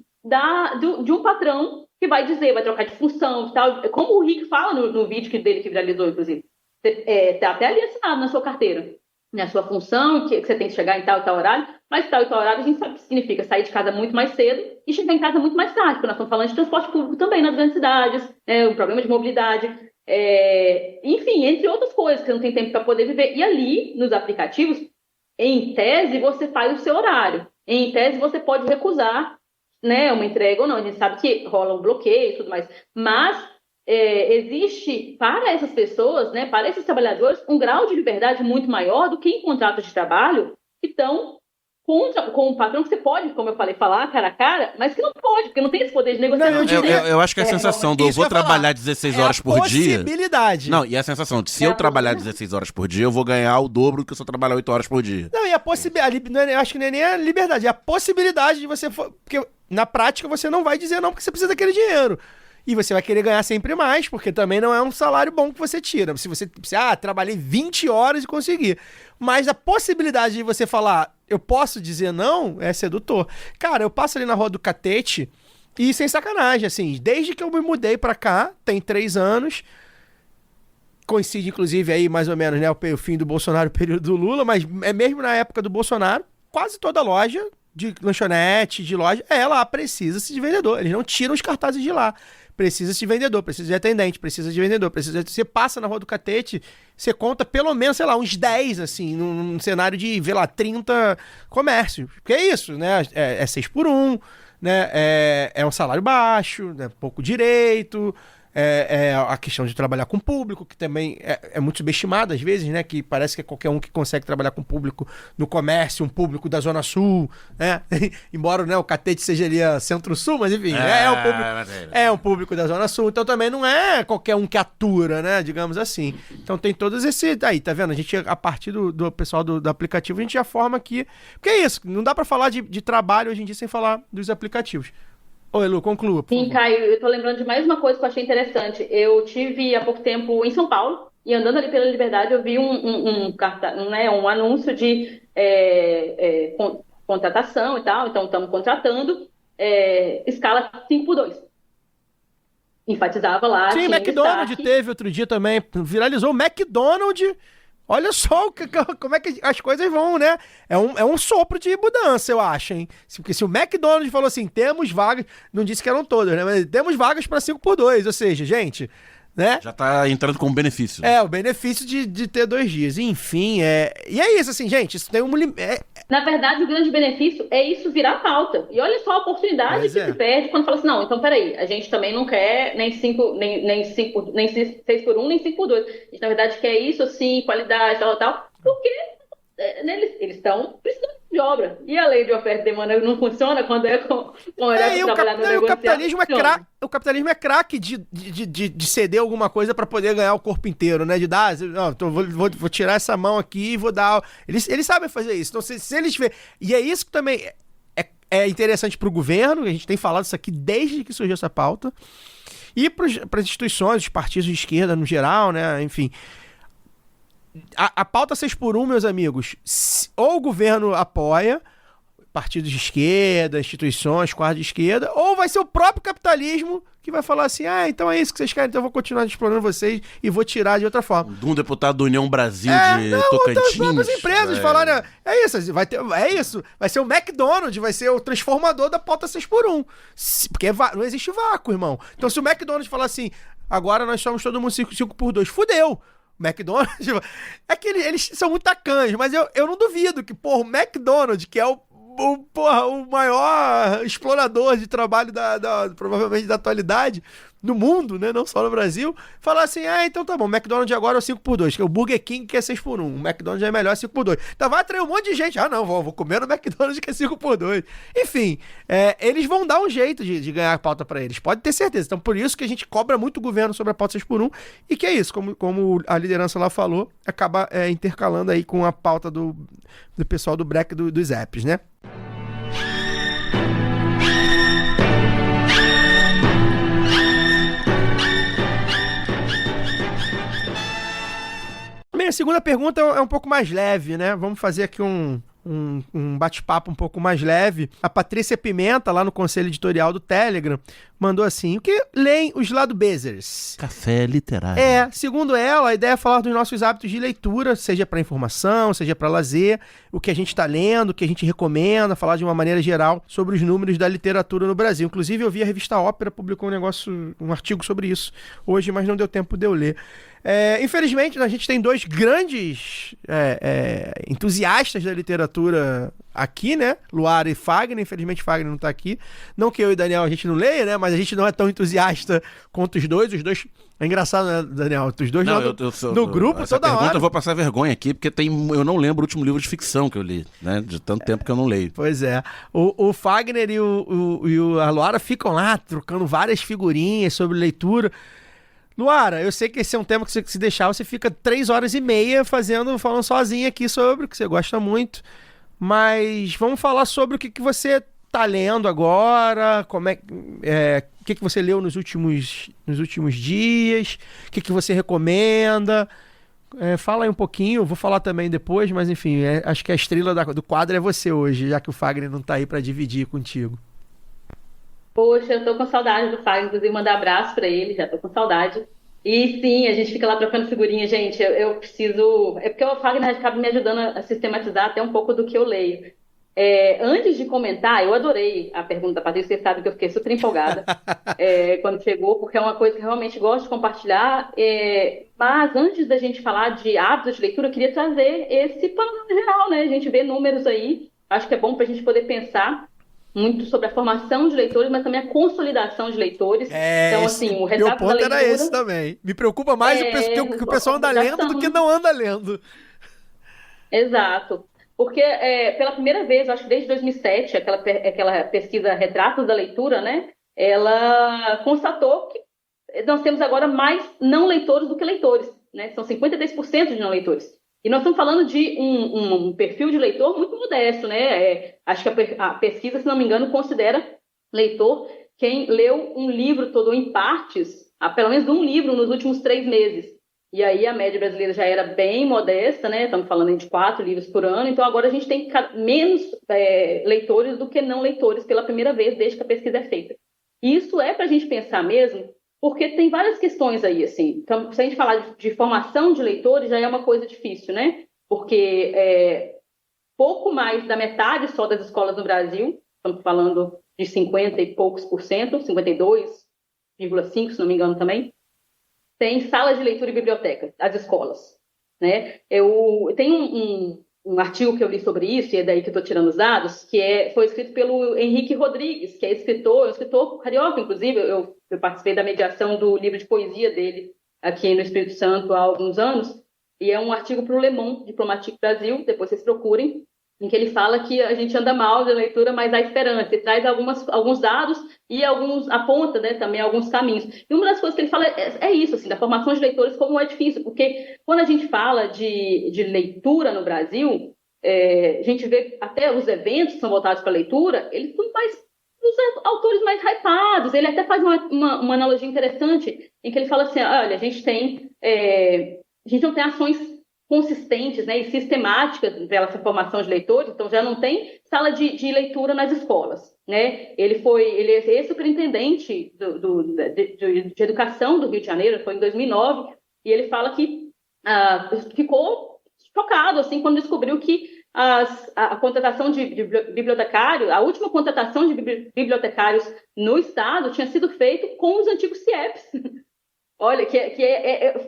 de um patrão que vai dizer, vai trocar de função e tal. Como o Rick fala no vídeo dele que viralizou, inclusive. Está até ali assinado na sua carteira, na sua função, que você tem que chegar em tal e tal horário, mas tal e tal horário a gente sabe que significa sair de casa muito mais cedo e chegar em casa muito mais tarde, porque nós estamos falando de transporte público também nas grandes cidades, o problema de mobilidade, enfim, entre outras coisas que você não tem tempo para poder viver. E ali, nos aplicativos, em tese, você faz o seu horário. Em tese, você pode recusar, né, uma entrega ou não. A gente sabe que rola um bloqueio e tudo mais. Mas existe, para essas pessoas, né, para esses trabalhadores, um grau de liberdade muito maior do que em contratos de trabalho que estão com um patrão que você pode, como eu falei, falar cara a cara, mas que não pode, porque não tem esse poder de negociação. Eu acho que a sensação do eu vou trabalhar 16 horas por dia... possibilidade. Não, e a sensação de se eu trabalhar 16 horas por dia, eu vou ganhar o dobro do que se eu trabalhar 8 horas por dia. Não, e a possibilidade, eu acho que nem a liberdade, é a possibilidade de você... Porque na prática você não vai dizer não, porque você precisa daquele dinheiro. E você vai querer ganhar sempre mais, porque também não é um salário bom que você tira. Se você, trabalhei 20 horas e consegui. Mas a possibilidade de você falar, eu posso dizer não, é sedutor. Cara, eu passo ali na Rua do Catete e sem sacanagem, assim, desde que eu me mudei pra cá, tem 3 anos, coincide inclusive aí mais ou menos, né, o fim do Bolsonaro, o período do Lula, mas é mesmo na época do Bolsonaro, quase toda loja de lanchonete, de loja, ela precisa-se de vendedor. Eles não tiram os cartazes de lá. Precisa-se de vendedor, precisa de atendente, precisa de vendedor, você passa na Rua do Catete, você conta pelo menos, sei lá, uns 10, assim, num cenário de, 30 comércios. Porque é isso, né? É 6 por 1, né? É um salário baixo, né? Pouco direito, a questão de trabalhar com público, que também é muito subestimado às vezes, né? Que parece que é qualquer um que consegue trabalhar com público no comércio, um público da Zona Sul, né? Embora, né, o Catete seja ali a Centro-Sul, mas enfim, é um público da Zona Sul, então também não é qualquer um que atura, né? Digamos assim. Então tem todos esses... Aí, tá vendo? A gente, a partir do pessoal do aplicativo, a gente já forma aqui... Porque é isso, não dá pra falar de trabalho hoje em dia sem falar dos aplicativos. Oi, Lu, conclua. Sim, Caio, eu tô lembrando de mais uma coisa que eu achei interessante. Eu tive há pouco tempo em São Paulo, e andando ali pela Liberdade, eu vi um anúncio de contratação e tal. Então, estamos contratando escala 5x2. Enfatizava lá. Sim, McDonald's teve outro dia também. Viralizou o McDonald's. Olha só como é que as coisas vão, né? É um sopro de mudança, eu acho, hein? Porque se o McDonald's falou assim, temos vagas, não disse que eram todas, né? Mas temos vagas para 5x2, ou seja, gente, né? Já tá entrando como benefício. O benefício de ter 2 dias. Enfim, e é isso, assim, gente, isso tem um limite. Na verdade, o grande benefício é isso virar pauta. E olha só a oportunidade que se perde quando fala assim, não, então peraí, a gente também não quer nem 6 por 1, nem 5 por 2. A gente, na verdade, quer isso, assim, qualidade, tal, porque eles estão precisando de obra. E a lei de oferta e demanda não funciona quando é com o trabalhador negociado. O capitalismo é craque de ceder alguma coisa para poder ganhar o corpo inteiro, né? De dar, então vou tirar essa mão aqui e vou dar... Eles sabem fazer isso. Então, se eles verem... E é isso que também é interessante para o governo, a gente tem falado isso aqui desde que surgiu essa pauta, e para as instituições, os partidos de esquerda no geral, né? Enfim... A pauta 6 por 1, meus amigos, ou o governo apoia, partidos de esquerda, instituições, quadros de esquerda, ou vai ser o próprio capitalismo que vai falar assim, então é isso que vocês querem, então eu vou continuar explorando vocês e vou tirar de outra forma. De um deputado da União Brasil de Tocantins. As próprias empresas falaram, vai ser o McDonald's, vai ser o transformador da pauta 6 por 1. Porque não existe vácuo, irmão. Então se o McDonald's falar assim, agora nós somos todo mundo 5 por 2, fudeu. O McDonald's, tipo, é que eles são muito tacanhos, mas eu não duvido que, porra, o McDonald's, que é o maior explorador de trabalho provavelmente da atualidade no mundo, né? Não só no Brasil, falar assim, então tá bom, o McDonald's agora é o 5x2, que é o Burger King que é 6x1, o McDonald's já é melhor 5x2. Então vai atrair um monte de gente, não, vou comer no McDonald's que é 5x2. Enfim, eles vão dar um jeito de ganhar a pauta pra eles, pode ter certeza. Então por isso que a gente cobra muito o governo sobre a pauta 6x1, e que é isso, como a liderança lá falou, acaba intercalando aí com a pauta do pessoal do break dos apps, né? Bem, a segunda pergunta é um pouco mais leve, né? Vamos fazer aqui um bate-papo um pouco mais leve. A Patrícia Pimenta, lá no Conselho Editorial do Telegram, mandou assim: o que leem os ladubezers? Café literário. Segundo ela, a ideia é falar dos nossos hábitos de leitura, seja para informação, seja para lazer, o que a gente está lendo, o que a gente recomenda, falar de uma maneira geral sobre os números da literatura no Brasil. Inclusive, eu vi a revista Ópera publicou um artigo sobre isso hoje, mas não deu tempo de eu ler. Infelizmente, a gente tem dois grandes entusiastas da literatura aqui, né? Luara e Fagner. Infelizmente, Fagner não tá aqui. Não que eu e Daniel a gente não leia, né? Mas a gente não é tão entusiasta quanto os dois. Os dois... É engraçado, né, Daniel? Os dois no grupo essa toda pergunta hora. Eu vou passar vergonha aqui, porque eu não lembro o último livro de ficção que eu li, né? De tanto tempo que eu não leio. Pois é. O Fagner e a Luara ficam lá trocando várias figurinhas sobre leitura. Luara, eu sei que esse é um tema que se deixar, você fica 3h30 falando sozinha aqui sobre o que você gosta muito, mas vamos falar sobre o que você tá lendo agora, o que você leu nos últimos dias, o que você recomenda. Fala aí um pouquinho, eu vou falar também depois, mas enfim, acho que a estrela do quadro é você hoje, já que o Fagner não tá aí para dividir contigo. Poxa, eu tô com saudade do Fagner, inclusive mandar abraço pra ele, já tô com saudade. E sim, a gente fica lá trocando figurinha, gente, eu preciso... É porque o Fagner acaba me ajudando a sistematizar até um pouco do que eu leio. Antes de comentar, eu adorei a pergunta da Patrícia, você sabe que eu fiquei super empolgada quando chegou, porque é uma coisa que eu realmente gosto de compartilhar. Mas antes da gente falar de hábitos de leitura, eu queria trazer esse panorama geral, né? A gente vê números aí, acho que é bom pra gente poder pensar muito sobre a formação de leitores, mas também a consolidação de leitores. Então, assim, o retrato meu ponto da leitura... era esse também. Me preocupa mais que o pessoal anda lendo do que não anda lendo. Exato. Porque, pela primeira vez, eu acho que desde 2007, aquela pesquisa Retratos da Leitura, né? Ela constatou que nós temos agora mais não leitores do que leitores, né? São 53% de não leitores. E nós estamos falando de um perfil de leitor muito modesto, né? Acho que a pesquisa, se não me engano, considera leitor quem leu um livro todo em partes, pelo menos um livro nos últimos 3 meses. E aí a média brasileira já era bem modesta, né? Estamos falando de 4 livros por ano. Então agora a gente tem menos leitores do que não leitores pela primeira vez desde que a pesquisa é feita. E isso é para a gente pensar mesmo, porque tem várias questões aí, assim. Então, se a gente falar de formação de leitores, já é uma coisa difícil, né? Porque pouco mais da metade só das escolas no Brasil, estamos falando de 50 e poucos por cento, 52,5%, se não me engano também, tem salas de leitura e biblioteca, as escolas, né? Eu tenho um artigo que eu li sobre isso, e é daí que eu estou tirando os dados, que foi escrito pelo Henrique Rodrigues, que é um escritor carioca, inclusive. Eu participei da mediação do livro de poesia dele aqui no Espírito Santo há alguns anos, e é um artigo para o Le Monde Diplomatique Brasil, depois vocês procurem, em que ele fala que a gente anda mal de leitura, mas há esperança. Ele traz alguns dados e aponta, né, também alguns caminhos. E uma das coisas que ele fala é isso, assim, da formação de leitores, como é difícil, porque quando a gente fala de leitura no Brasil, a gente vê até os eventos que são voltados para a leitura, eles são mais os autores mais hypados. Ele até faz uma analogia interessante, em que ele fala assim, olha, a gente não tem ações consistentes, né, e sistemáticas pela formação de leitores, então já não tem sala de leitura nas escolas, né? Ele é ex-superintendente de educação do Rio de Janeiro, foi em 2009, e ele fala que ficou chocado, assim, quando descobriu que a contratação de bibliotecário, a última contratação de bibliotecários no estado tinha sido feita com os antigos CIEPs. Olha,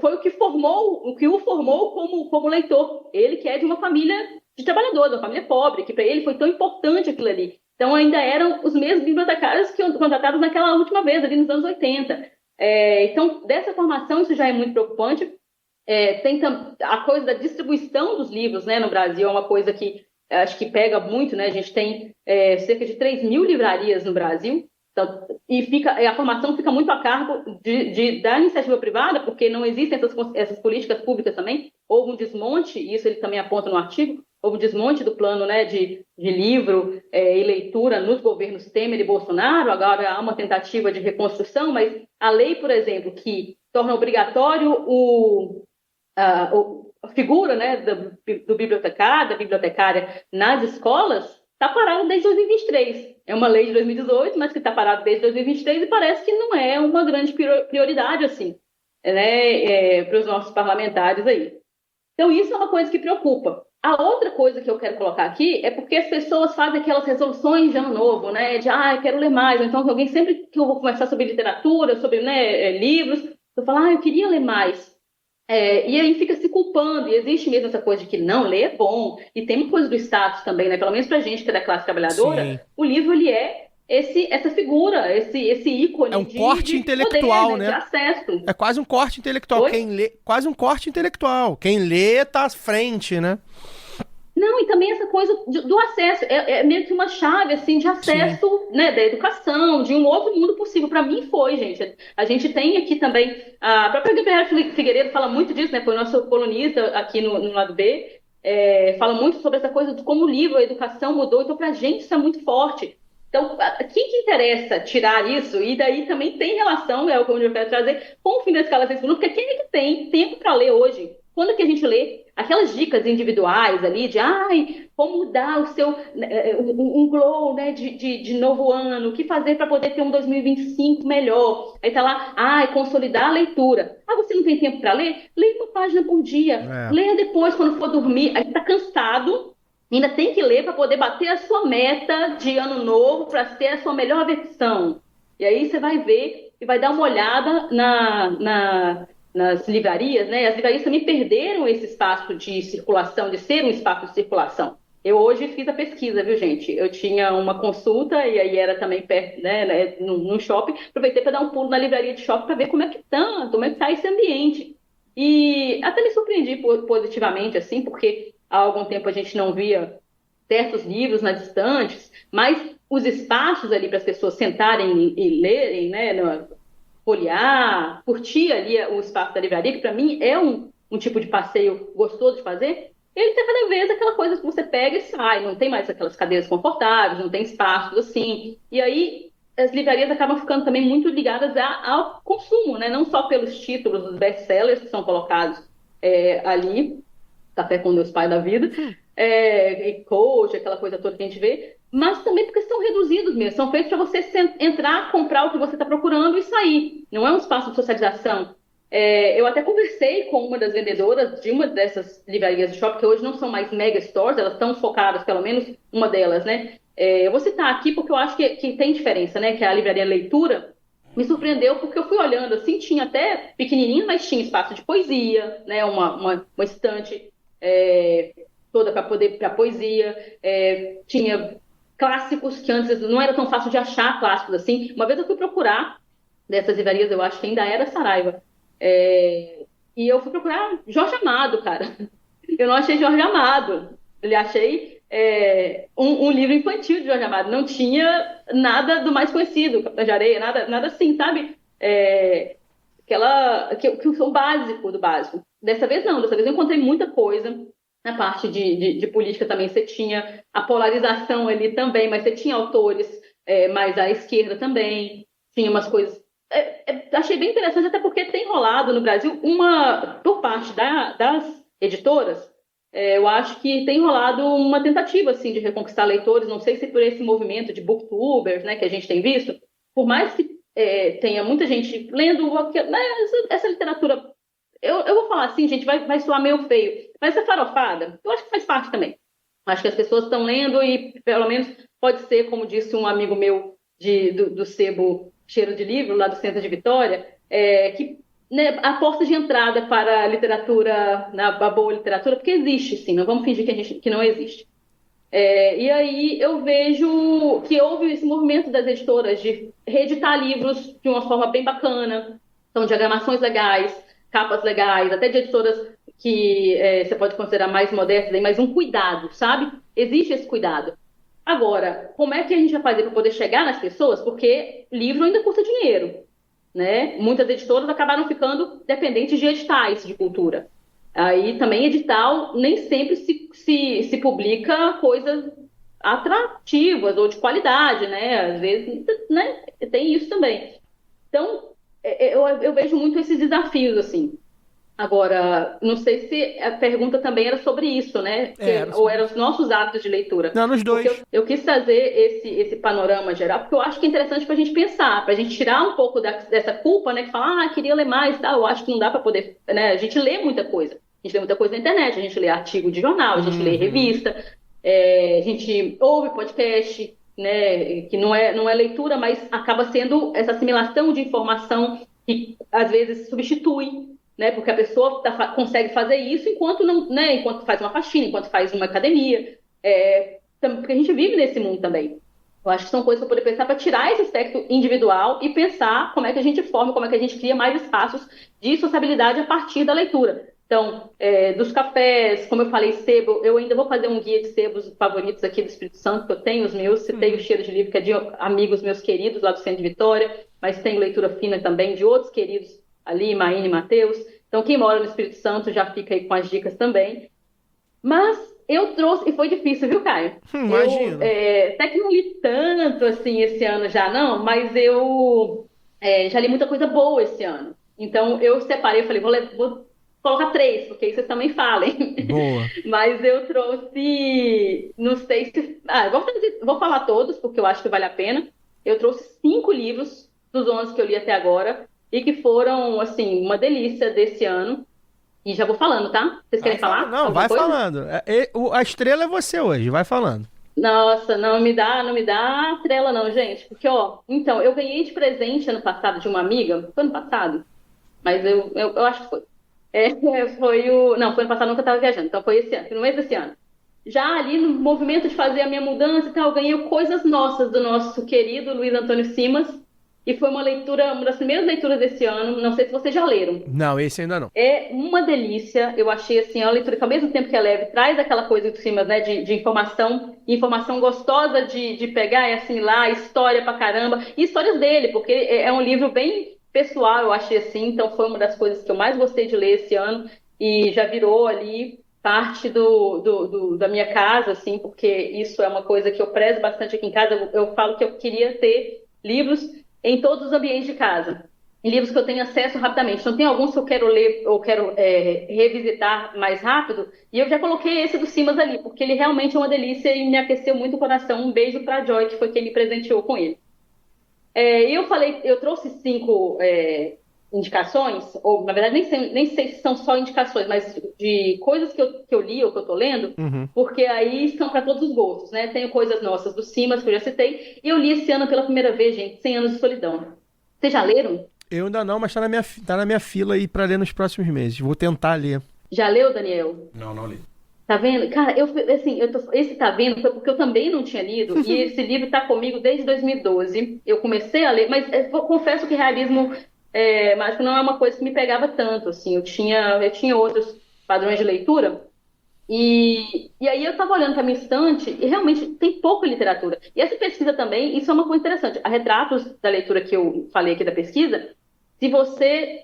foi o que o formou como leitor. Ele que é de uma família de trabalhadores, uma família pobre, que para ele foi tão importante aquilo ali. Então, ainda eram os mesmos bibliotecários que foram contratados naquela última vez, ali nos anos 80. Então, dessa formação, isso já é muito preocupante. Tem a coisa da distribuição dos livros, né, no Brasil, é uma coisa que acho que pega muito, né? A gente tem cerca de 3.000 livrarias no Brasil, então, a formação fica muito a cargo da iniciativa privada, porque não existem essas políticas públicas também. Houve um desmonte, e isso ele também aponta no artigo, houve um desmonte do plano, né, de livro e leitura nos governos Temer e Bolsonaro. Agora há uma tentativa de reconstrução, mas a lei, por exemplo, que torna obrigatório a figura, né, do bibliotecário, da bibliotecária nas escolas, está parado desde 2023. É uma lei de 2018, mas que está parado desde 2023 e parece que não é uma grande prioridade, assim, né, para os nossos parlamentares aí. Então, isso é uma coisa que preocupa. A outra coisa que eu quero colocar aqui é porque as pessoas fazem aquelas resoluções de ano novo, né, de, eu quero ler mais. Ou então, alguém sempre que eu vou conversar sobre literatura, sobre, né, livros, eu falo, eu queria ler mais. E aí fica se culpando, e existe mesmo essa coisa de que não, ler é bom, e tem uma coisa do status também, né? Pelo menos pra gente que é da classe trabalhadora, sim. O livro, ele é essa figura, esse ícone um corte intelectual, poder, né? De acesso. É quase um corte intelectual. Oi? Quem lê, quase um corte intelectual. Quem lê tá à frente, né? Não, e também essa coisa do acesso, é meio que uma chave, assim, de acesso, né, da educação, de um outro mundo possível. Para mim foi, gente. A gente tem aqui também, a própria Gabriela Figueiredo fala muito disso, né, foi o nosso colunista aqui no lado B, fala muito sobre essa coisa de como o livro, a educação mudou, então pra gente isso é muito forte. Então, quem que interessa tirar isso? E daí também tem relação, é o que eu quero trazer, com o fim da escala 6 minutos, porque quem é que tem tempo para ler hoje? Quando que a gente lê aquelas dicas individuais ali de como dar o seu um glow, né, de novo ano, o que fazer para poder ter um 2025 melhor? Aí tá lá, consolidar a leitura. Você não tem tempo para ler? Leia uma página por dia. Leia depois, quando for dormir. Aí tá cansado, ainda tem que ler para poder bater a sua meta de ano novo, para ter a sua melhor versão. E aí você vai ver e vai dar uma olhada nas livrarias, né? As livrarias também perderam esse espaço de circulação, de ser um espaço de circulação. Eu hoje fiz a pesquisa, viu, gente? Eu tinha uma consulta e aí era também perto, né, num shopping. Aproveitei para dar um pulo na livraria de shopping para ver como é que tá esse ambiente. E até me surpreendi positivamente, assim, porque há algum tempo a gente não via certos livros nas estantes, mas os espaços ali para as pessoas sentarem e lerem, né, folhear, curtir ali o espaço da livraria, que para mim é um tipo de passeio gostoso de fazer, ele tem cada vez aquela coisa que você pega e sai, não tem mais aquelas cadeiras confortáveis, não tem espaços assim, e aí as livrarias acabam ficando também muito ligadas ao consumo, né? Não só pelos títulos dos best-sellers que são colocados ali, Café com Deus Pai da Vida, e coach, aquela coisa toda que a gente vê, mas também porque são reduzidos mesmo, são feitos para você entrar, comprar o que você está procurando e sair. Não é um espaço de socialização. Eu até conversei com uma das vendedoras de uma dessas livrarias de shopping, que hoje não são mais mega stores, elas estão focadas, pelo menos uma delas, né? Eu vou citar aqui porque eu acho que tem diferença, né? Que é a livraria Leitura. Me surpreendeu porque eu fui olhando assim, tinha até pequenininho, mas tinha espaço de poesia, né? Uma estante toda para poesia, tinha clássicos que antes não era tão fácil de achar clássicos assim. Uma vez eu fui procurar dessas livrarias, eu acho que ainda era Saraiva, e eu fui procurar Jorge Amado, cara. Eu não achei Jorge Amado, eu achei um livro infantil de Jorge Amado, não tinha nada do mais conhecido, Capitã de Areia, nada assim, sabe? Que são básico do básico. Dessa vez não, dessa vez eu encontrei muita coisa. Na parte de política também você tinha a polarização ali também, mas você tinha autores mais à esquerda também, tinha umas coisas... achei bem interessante, até porque tem rolado no Brasil por parte das editoras, eu acho que tem rolado uma tentativa assim, de reconquistar leitores, não sei se por esse movimento de booktubers, né, que a gente tem visto, por mais que tenha muita gente lendo essa literatura... Eu vou falar assim, gente, vai soar meio feio, mas essa farofada, eu acho que faz parte também. Acho que as pessoas estão lendo e, pelo menos, pode ser, como disse um amigo meu do Sebo Cheiro de Livro, lá do Centro de Vitória, que né, a porta de entrada para a literatura, a boa literatura, porque existe, sim, não vamos fingir que não existe. E aí eu vejo que houve esse movimento das editoras de reeditar livros de uma forma bem bacana, então diagramações legais, capas legais, até de editoras que você pode considerar mais modestas, mas um cuidado, sabe? Existe esse cuidado. Agora, como é que a gente vai fazer para poder chegar nas pessoas? Porque livro ainda custa dinheiro, né? Muitas editoras acabaram ficando dependentes de editais de cultura. Aí também edital nem sempre se publica coisas atrativas ou de qualidade, né? Às vezes, né? Tem isso também. Então, eu vejo muito esses desafios, assim. Agora, não sei se a pergunta também era sobre isso, né? Ou eram os nossos hábitos de leitura. Não, nos dois. Porque eu quis trazer esse panorama geral, porque eu acho que é interessante para a gente pensar, para a gente tirar um pouco dessa culpa, né? Que fala, queria ler mais, tá? Eu acho que não dá para poder, né? A gente lê muita coisa. A gente lê muita coisa na internet, a gente lê artigo de jornal, a gente lê revista, a gente ouve podcast, né? Que não é leitura, mas acaba sendo essa assimilação de informação que às vezes substitui, né? Porque a pessoa consegue fazer isso enquanto não, né? Enquanto faz uma faxina, enquanto faz uma academia, porque a gente vive nesse mundo também. Eu acho que são coisas para poder pensar, para tirar esse aspecto individual e pensar como é que a gente forma, como é que a gente cria mais espaços de sociabilidade a partir da leitura. Então, dos cafés, como eu falei, sebo, eu ainda vou fazer um guia de sebos favoritos aqui do Espírito Santo, que eu tenho os meus, citei o Cheiro de Livro, que é de amigos meus queridos lá do Centro de Vitória, mas tenho leitura fina também de outros queridos ali, Maíne e Matheus. Então, quem mora no Espírito Santo já fica aí com as dicas também. Mas eu trouxe, e foi difícil, viu, Caio? Imagino. Até que não li tanto, assim, esse ano já, não, mas eu já li muita coisa boa esse ano. Então, eu separei, falei, vou colocar 3, porque aí vocês também falem. Boa. Mas eu trouxe, não sei se... vou falar todos, porque eu acho que vale a pena. Eu trouxe 5 livros dos 11 que eu li até agora, e que foram, assim, uma delícia desse ano. E já vou falando, tá? Vocês querem falar? Não, vai coisa? falando. A estrela é você hoje, vai falando. Nossa, não me dá trela não, gente. Porque, então, eu ganhei de presente ano passado de uma amiga. Foi ano passado? Mas eu acho que foi. Não, foi ano passado, nunca estava viajando. Então foi esse ano, no mês desse ano. Já ali no movimento de fazer a minha mudança e tal, eu ganhei coisas nossas do nosso querido Luiz Antônio Simas. E foi uma das primeiras leituras desse ano. Não sei se vocês já leram. Não, esse ainda não. É uma delícia. Eu achei, assim, uma leitura que ao mesmo tempo que é leve, traz aquela coisa de cima, né, de informação gostosa de pegar e assimilar, história pra caramba. E histórias dele, porque é um livro bem pessoal, eu achei assim. Então foi uma das coisas que eu mais gostei de ler esse ano. E já virou ali parte da minha casa, assim, porque isso é uma coisa que eu prezo bastante aqui em casa. Eu falo que eu queria ter livros em todos os ambientes de casa, em livros que eu tenho acesso rapidamente. Então tem alguns que eu quero ler ou quero revisitar mais rápido, e eu já coloquei esse do Simas ali, porque ele realmente é uma delícia e me aqueceu muito o coração. Um beijo para a Joy, que foi quem me presenteou com ele. Eu trouxe 5 indicações, ou na verdade nem sei se são só indicações, mas de coisas que eu li ou que eu tô lendo, porque aí são para todos os gostos, né? Tenho coisas nossas do Simas, que eu já citei, e eu li esse ano pela primeira vez, gente, 100 Anos de Solidão. Vocês já leram? Eu ainda não, mas tá na minha fila aí pra ler nos próximos meses. Vou tentar ler. Já leu, Daniel? Não li. Tá vendo? Cara, esse tá vendo foi porque eu também não tinha lido, e esse livro tá comigo desde 2012. Eu comecei a ler, mas confesso que realismo mágico não é uma coisa que me pegava tanto, assim. Eu tinha outros padrões de leitura, e aí eu estava olhando para minha estante e realmente tem pouca literatura. E essa pesquisa também, isso é uma coisa interessante. A Retratos da leitura que eu falei aqui da pesquisa, se você...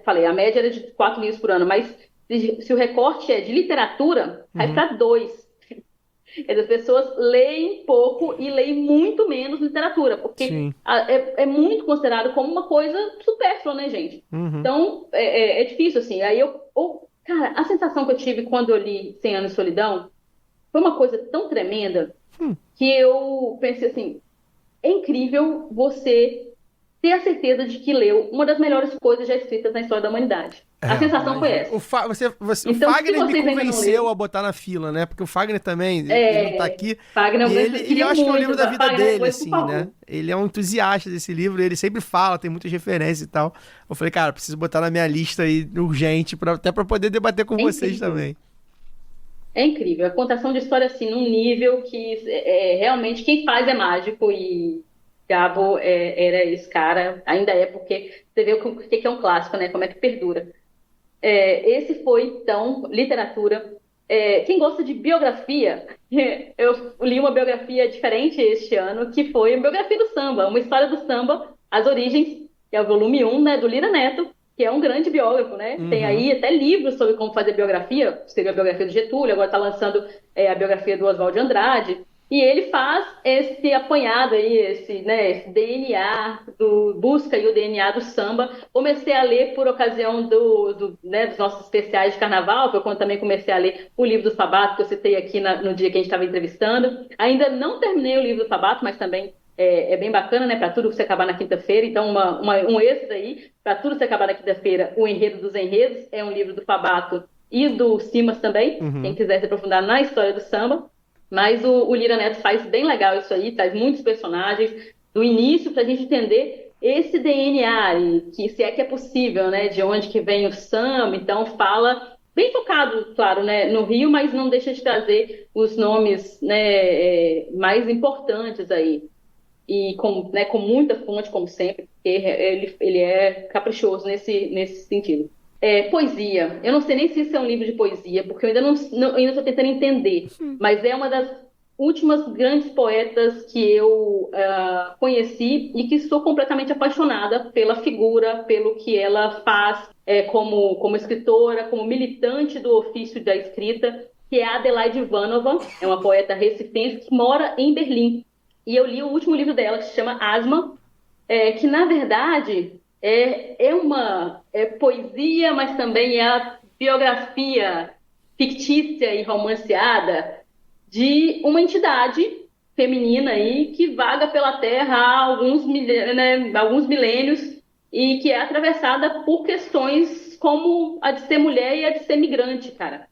a média era de 4 livros por ano, mas se o recorte é de literatura, vai para 2. As pessoas leem pouco e leem muito menos literatura, porque é muito considerado como uma coisa supérflua, né, gente? Então, é difícil, assim. Aí cara, a sensação que eu tive quando eu li 100 Anos de Solidão foi uma coisa tão tremenda que eu pensei assim, é incrível você ter a certeza de que leu uma das melhores coisas já escritas na história da humanidade. A sensação foi essa. O Então, Fagner se me vocês ainda não convenceu leram- a botar na fila, né? Porque o Fagner também, ele não tá aqui. Fagner, E eu ele queria eu acho que é o muito, livro da vida Fagner, dele, depois, por assim, favor. né? Ele é um entusiasta desse livro, ele sempre fala, tem muitas referências e tal. Eu falei, cara, preciso botar na minha lista aí urgente, até pra poder debater com vocês incrível. também. É incrível. A contação de história, assim, num nível que realmente quem faz é mágico e Gabo era esse cara, ainda é, porque você vê o que é um clássico, né? Como é que perdura. Esse foi, então, literatura. Quem gosta de biografia, eu li uma biografia diferente este ano, que foi a biografia do samba, uma história do samba, As Origens, que é o volume 1, né, do Lira Neto, que é um grande biógrafo, né? Tem aí até livros sobre como fazer biografia, escreveu a biografia do Getúlio, agora está lançando a biografia do Oswald de Andrade, e ele faz esse apanhado aí, esse DNA, busca aí o DNA do samba. Comecei a ler por ocasião dos nossos especiais de carnaval, foi quando também comecei a ler o livro do Fabato, que eu citei aqui no dia que a gente estava entrevistando. Ainda não terminei o livro do Fabato, mas também é bem bacana, né? Para tudo você acabar na quinta-feira. Então, um extra aí, para tudo você acabar na quinta-feira, O Enredo dos Enredos, é um livro do Fabato e do Simas também, quem quiser se aprofundar na história do samba. Mas o Lira Neto faz bem legal isso aí, traz muitos personagens do início para a gente entender esse DNA, e que se é que é possível, né? De onde que vem o samba. Então fala, bem focado, claro, né, no Rio, mas não deixa de trazer os nomes, né, mais importantes aí. E com muita fonte, como sempre, porque ele é caprichoso nesse sentido. Poesia. Eu não sei nem se isso é um livro de poesia, porque eu ainda estou tentando entender. Mas é uma das últimas grandes poetas que eu conheci e que sou completamente apaixonada pela figura, pelo que ela faz como escritora, como militante do ofício da escrita, que é a Adelaide Ivanova, é uma poeta recifense que mora em Berlim. E eu li o último livro dela, que se chama Asma, que, na verdade, é uma poesia, mas também é a biografia fictícia e romanceada de uma entidade feminina aí que vaga pela Terra há alguns milênios e que é atravessada por questões como a de ser mulher e a de ser migrante, cara.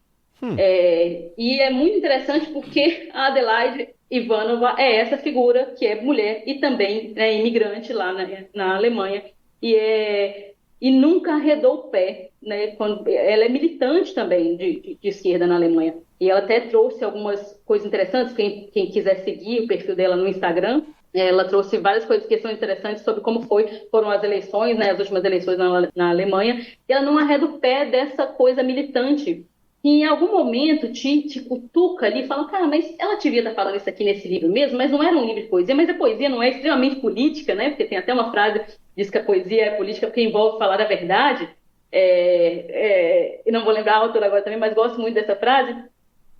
E é muito interessante porque a Adelaide Ivanova é essa figura que é mulher e também imigrante lá na Alemanha e nunca arredou o pé, né? Ela é militante também de esquerda na Alemanha. E ela até trouxe algumas coisas interessantes, quem quiser seguir o perfil dela no Instagram, ela trouxe várias questões interessantes sobre como foram as eleições, né, as últimas eleições na Alemanha, e ela não arreda o pé dessa coisa militante, que em algum momento te cutuca ali e fala, cara, mas ela devia estar falando isso aqui nesse livro mesmo, mas não era um livro de poesia, mas a poesia não é extremamente política, né, porque tem até uma frase que diz que a poesia é política porque envolve falar a verdade, não vou lembrar a autora agora também, mas gosto muito dessa frase.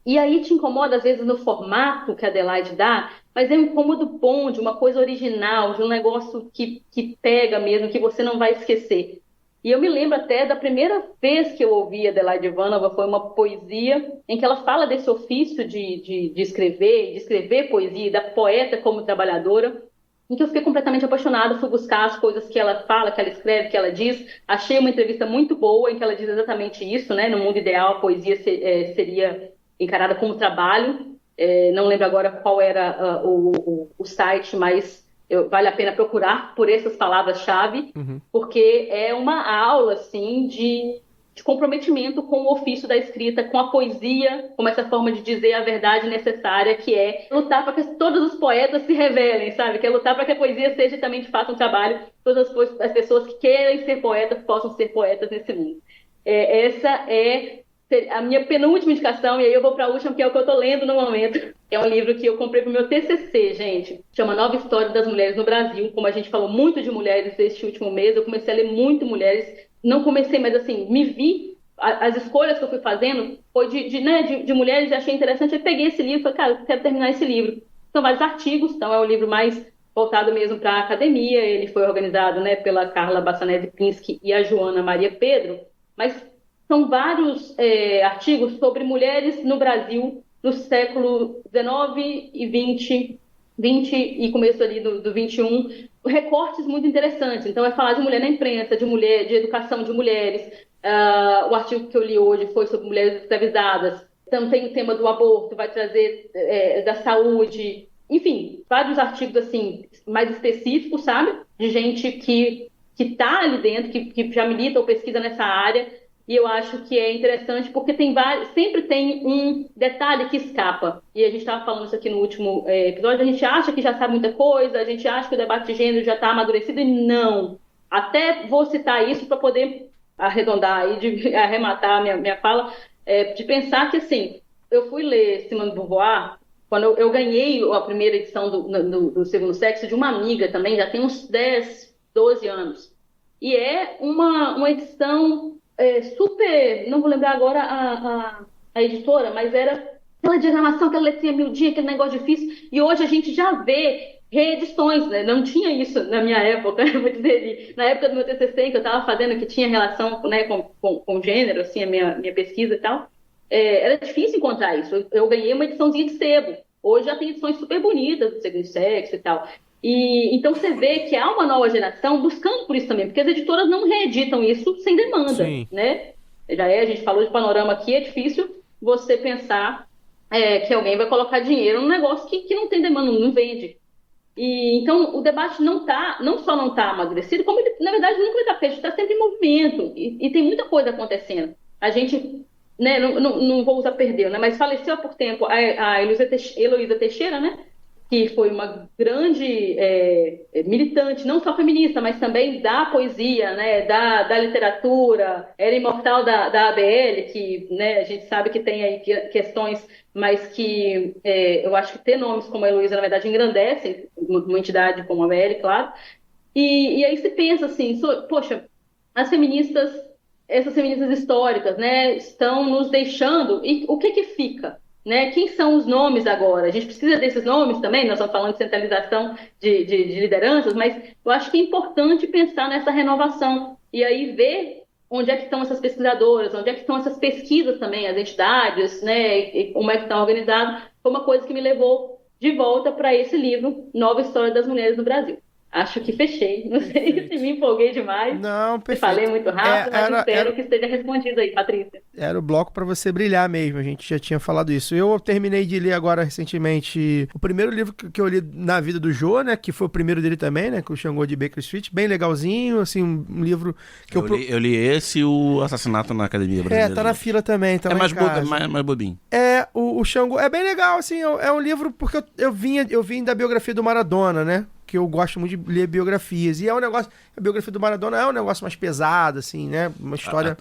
E aí te incomoda, às vezes, no formato que a Adelaide dá, mas é um incômodo bom, de uma coisa original, de um negócio que pega mesmo, que você não vai esquecer. E eu me lembro até da primeira vez que eu ouvi a Adelaide Ivanova, foi uma poesia em que ela fala desse ofício de escrever poesia, da poeta como trabalhadora, em que eu fiquei completamente apaixonada, fui buscar as coisas que ela fala, que ela escreve, que ela diz. Achei uma entrevista muito boa em que ela diz exatamente isso, né? No mundo ideal, a poesia seria encarada como trabalho. Não lembro agora qual era o site, mas vale a pena procurar por essas palavras-chave, porque é uma aula assim, de comprometimento com o ofício da escrita, com a poesia, como essa forma de dizer a verdade necessária, que é lutar para que todos os poetas se revelem, sabe? Que é lutar para que a poesia seja também, de fato, um trabalho, todas as pessoas que querem ser poetas possam ser poetas nesse mundo. Essa é a minha penúltima indicação, e aí eu vou para a última, que é o que eu estou lendo no momento. É um livro que eu comprei para o meu TCC, gente. Chama Nova História das Mulheres no Brasil. Como a gente falou muito de mulheres este último mês, eu comecei a ler muito mulheres. Não comecei, mas assim, me vi. As escolhas que eu fui fazendo foi de mulheres, e achei interessante. Eu peguei esse livro e falei, cara, eu quero terminar esse livro. São vários artigos, então é um livro mais voltado mesmo para a academia. Ele foi organizado, né, pela Carla Bassanese Pinsky e a Joana Maria Pedro. Mas são vários artigos sobre mulheres no Brasil no século XIX e XX e começo ali do XXI, recortes muito interessantes. Então, é falar de mulher na imprensa, de educação de mulheres, O artigo que eu li hoje foi sobre mulheres escravizadas. Então tem o tema do aborto, vai trazer da saúde, enfim, vários artigos assim mais específicos, sabe? De gente que está ali dentro, que já milita ou pesquisa nessa área. E eu acho que é interessante porque sempre tem um detalhe que escapa. E a gente estava falando isso aqui no último episódio, a gente acha que já sabe muita coisa, a gente acha que o debate de gênero já está amadurecido, e não. Até vou citar isso para poder arredondar e arrematar a minha fala, de pensar que, assim, eu fui ler Simone de Beauvoir, quando eu ganhei a primeira edição do Segundo Sexo de uma amiga também, já tem uns 10, 12 anos. E é uma edição super, não vou lembrar agora a editora, mas era aquela diagramação, aquela letrinha miudinha, aquele negócio difícil, e hoje a gente já vê reedições, né? Não tinha isso na minha época, eu vou dizer, na época do meu TCC, que eu estava fazendo, que tinha relação, né, com gênero, assim, a minha pesquisa e tal, era difícil encontrar isso. Eu ganhei uma ediçãozinha de sebo, hoje já tem edições super bonitas do Segundo Sexo e tal. E então você vê que há uma nova geração buscando por isso também, porque as editoras não reeditam isso sem demanda, Sim. né? A gente falou de panorama aqui, é difícil você pensar que alguém vai colocar dinheiro num negócio que não tem demanda, não vende. E então o debate não só não está amadurecido, como ele, na verdade, nunca vai estar feito, está sempre em movimento, e tem muita coisa acontecendo. A gente, né, não vou usar perdeu, né, mas faleceu há pouco tempo a Heloísa Teixeira, né? Que foi uma grande militante, não só feminista, mas também da poesia, né, da literatura, era imortal da ABL, que, né, a gente sabe que tem aí questões, mas que eu acho que ter nomes como a Heloísa, na verdade, engrandecem uma entidade como a ABL, claro. E aí se pensa assim, poxa, essas feministas históricas, né, estão nos deixando, e o que fica? Né? Quem são os nomes agora? A gente precisa desses nomes também, nós estamos falando de centralização de lideranças, mas eu acho que é importante pensar nessa renovação e aí ver onde é que estão essas pesquisadoras, onde é que estão essas pesquisas também, as entidades, né? E como é que estão organizadas. Foi uma coisa que me levou de volta para esse livro, Nova História das Mulheres no Brasil. Acho que fechei. Não sei se me empolguei demais. Não, perfeito. Falei muito rápido, mas espero que esteja respondido aí, Patrícia. Era o bloco para você brilhar mesmo, a gente já tinha falado isso. Eu terminei de ler agora recentemente o primeiro livro que eu li na vida do Jô, né, que foi o primeiro dele também, né, com o Xangô de Baker Street, bem legalzinho, assim, um livro que eu li esse e o Assassinato na Academia Brasileira. Tá na fila também, tá mais bobinho. O Xangô é bem legal, assim, é um livro porque eu vim da biografia do Maradona, né, que eu gosto muito de ler biografias. E a biografia do Maradona é um negócio mais pesado, assim, né? Uma história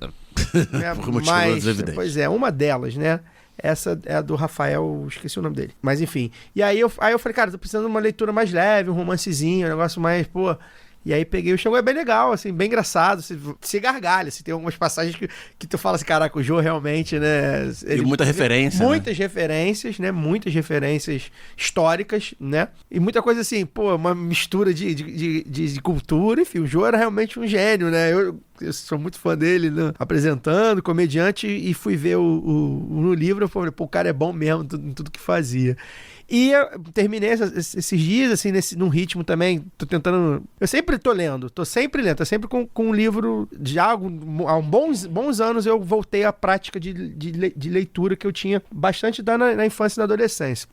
né, mais... Pois é, uma delas, né? Essa é a do Rafael, esqueci o nome dele. Mas enfim. E aí eu falei, cara, tô precisando de uma leitura mais leve, um romancezinho, um negócio mais, pô... E aí peguei o Xangô, é bem legal, assim, bem engraçado, você gargalha, assim, tem algumas passagens que tu fala assim, caraca, o Jô realmente, né... E muita referência, muitas referências, né, muitas referências históricas, né, e muita coisa assim, pô, uma mistura de cultura, enfim, o Jô era realmente um gênio, né, eu sou muito fã dele, né? Apresentando, comediante, e fui ver no livro, eu falei, pô, o cara é bom mesmo em tudo que fazia. E eu terminei esses dias, assim, num ritmo também, tô tentando... Eu sempre tô lendo, tô sempre com um livro, já há bons anos eu voltei à prática de leitura que eu tinha bastante na infância e na adolescência.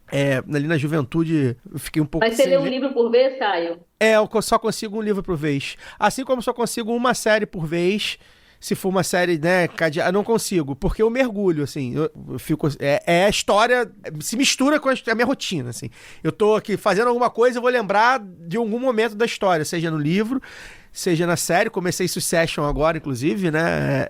Ali na juventude, eu fiquei um pouco... Mas você lê um livro por vez, Caio? Eu só consigo um livro por vez. Assim como só consigo uma série por vez... Se for uma série, né, eu não consigo, porque eu mergulho, assim, eu fico, a história se mistura com a minha rotina, assim. Eu tô aqui fazendo alguma coisa, eu vou lembrar de algum momento da história, seja no livro, seja na série. Comecei Succession agora, inclusive, né?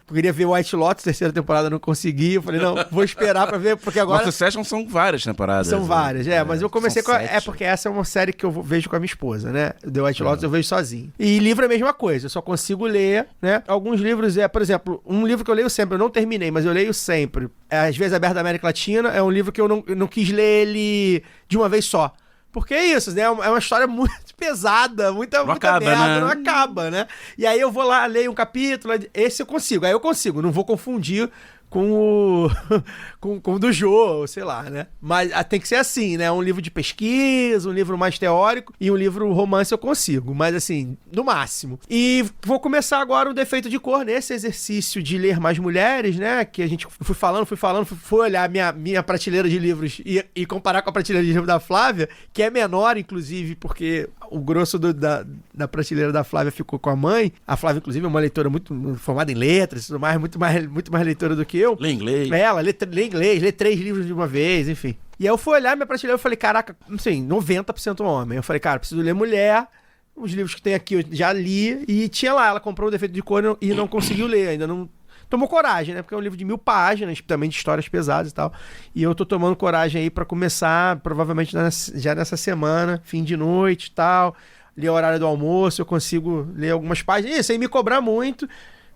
Eu queria ver White Lotus, terceira temporada, não consegui. Eu falei, não, vou esperar pra ver, porque agora... Mas Succession são várias temporadas. São várias, mas eu comecei porque essa é uma série que eu vejo com a minha esposa, né? The White Lotus eu vejo sozinho. E livro é a mesma coisa, eu só consigo ler, né? Alguns livros, por exemplo, um livro que eu leio sempre, eu não terminei, mas eu leio sempre. Às vezes Aberto da América Latina, é um livro que eu não quis ler ele de uma vez só. Porque é isso, né? É uma história muito pesada, muita merda, né? Não acaba, né? E aí eu vou lá, leio um capítulo, esse eu consigo, não vou confundir com o com o do Jô, sei lá, né? Mas tem que ser assim, né? Um livro de pesquisa, um livro mais teórico e um livro romance eu consigo, mas assim, no máximo. E vou começar agora o Defeito de Cor nesse exercício de ler mais mulheres, né? Que a gente fui olhar minha prateleira de livros e comparar com a prateleira de livro da Flávia, que é menor, inclusive, porque o grosso da prateleira da Flávia ficou com a mãe. A Flávia, inclusive, é uma leitora muito formada em letras e tudo mais, muito mais leitora do que eu. Lê inglês. Ela lê inglês, lê 3 livros de uma vez, enfim. E aí eu fui olhar minha prateleira e falei, caraca, assim, 90% homem. Eu falei, cara, preciso ler mulher. Os livros que tem aqui eu já li. E tinha lá, ela comprou o Defeito de Cor e não conseguiu ler, ainda não tomou coragem, né? Porque é um livro de 1000 páginas, também de histórias pesadas e tal. E eu tô tomando coragem aí pra começar, provavelmente já nessa semana, fim de noite e tal. Ler o horário do almoço, eu consigo ler algumas páginas. E sem me cobrar muito,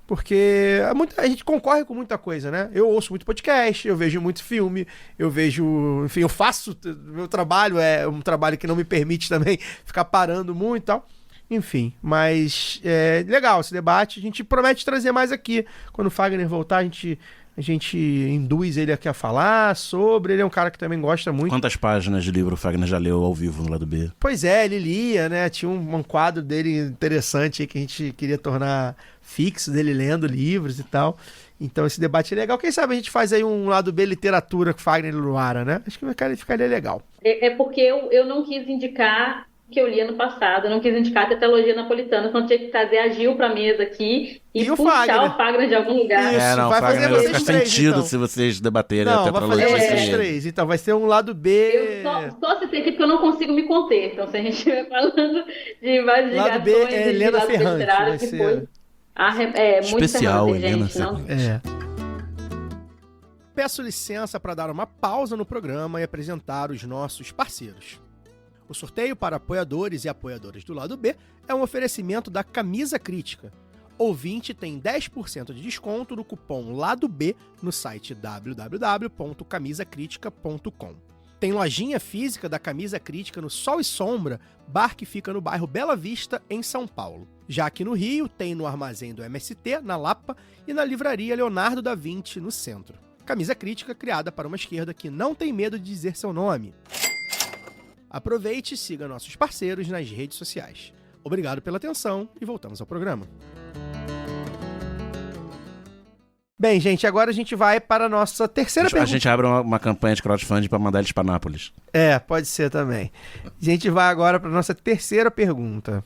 porque a gente concorre com muita coisa, né? Eu ouço muito podcast, eu vejo muito filme, enfim, eu faço, meu trabalho é um trabalho que não me permite também ficar parando muito e tal. Enfim, mas é legal esse debate, a gente promete trazer mais aqui. Quando o Fagner voltar, a gente induz ele aqui a falar sobre, ele é um cara que também gosta muito. Quantas páginas de livro o Fagner já leu ao vivo no Lado B? Pois é, ele lia, né? Tinha um quadro dele interessante aí que a gente queria tornar fixo, dele lendo livros e tal. Então esse debate é legal. Quem sabe a gente faz aí um Lado B literatura com Fagner e Luara, né? Acho que ficaria legal. É porque eu não quis indicar que eu li ano passado, eu não quis indicar a tetralogia napolitana, então tinha que trazer a Gil pra mesa aqui e puxar o Fagner de algum lugar. Isso, não, vai Fagner, fazer vocês faz três, sentido então. se vocês debaterem Não, a vai tetralogia. fazer vocês três. Então vai ser um Lado B... Eu só citei aqui porque eu não consigo me conter, então se a gente estiver falando de várias Lado B ligações é Helena Ferrante, vai que ser... foi... muito especial, Ferrante, Helena gente, não... Peço licença para dar uma pausa no programa e apresentar os nossos parceiros. O sorteio para apoiadores e apoiadoras do Lado B é um oferecimento da Camisa Crítica. Ouvinte tem 10% de desconto no cupom Lado B no site www.camisacritica.com. Tem lojinha física da Camisa Crítica no Sol e Sombra, bar que fica no bairro Bela Vista, em São Paulo. Já aqui no Rio, tem no armazém do MST, na Lapa, e na livraria Leonardo da Vinci, no centro. Camisa Crítica criada para uma esquerda que não tem medo de dizer seu nome. Aproveite e siga nossos parceiros nas redes sociais. Obrigado pela atenção e voltamos ao programa. Bem, gente, agora a gente vai para a nossa terceira pergunta. A gente abre uma campanha de crowdfunding para mandar eles para Nápoles. É, pode ser também. A gente vai agora para a nossa terceira pergunta.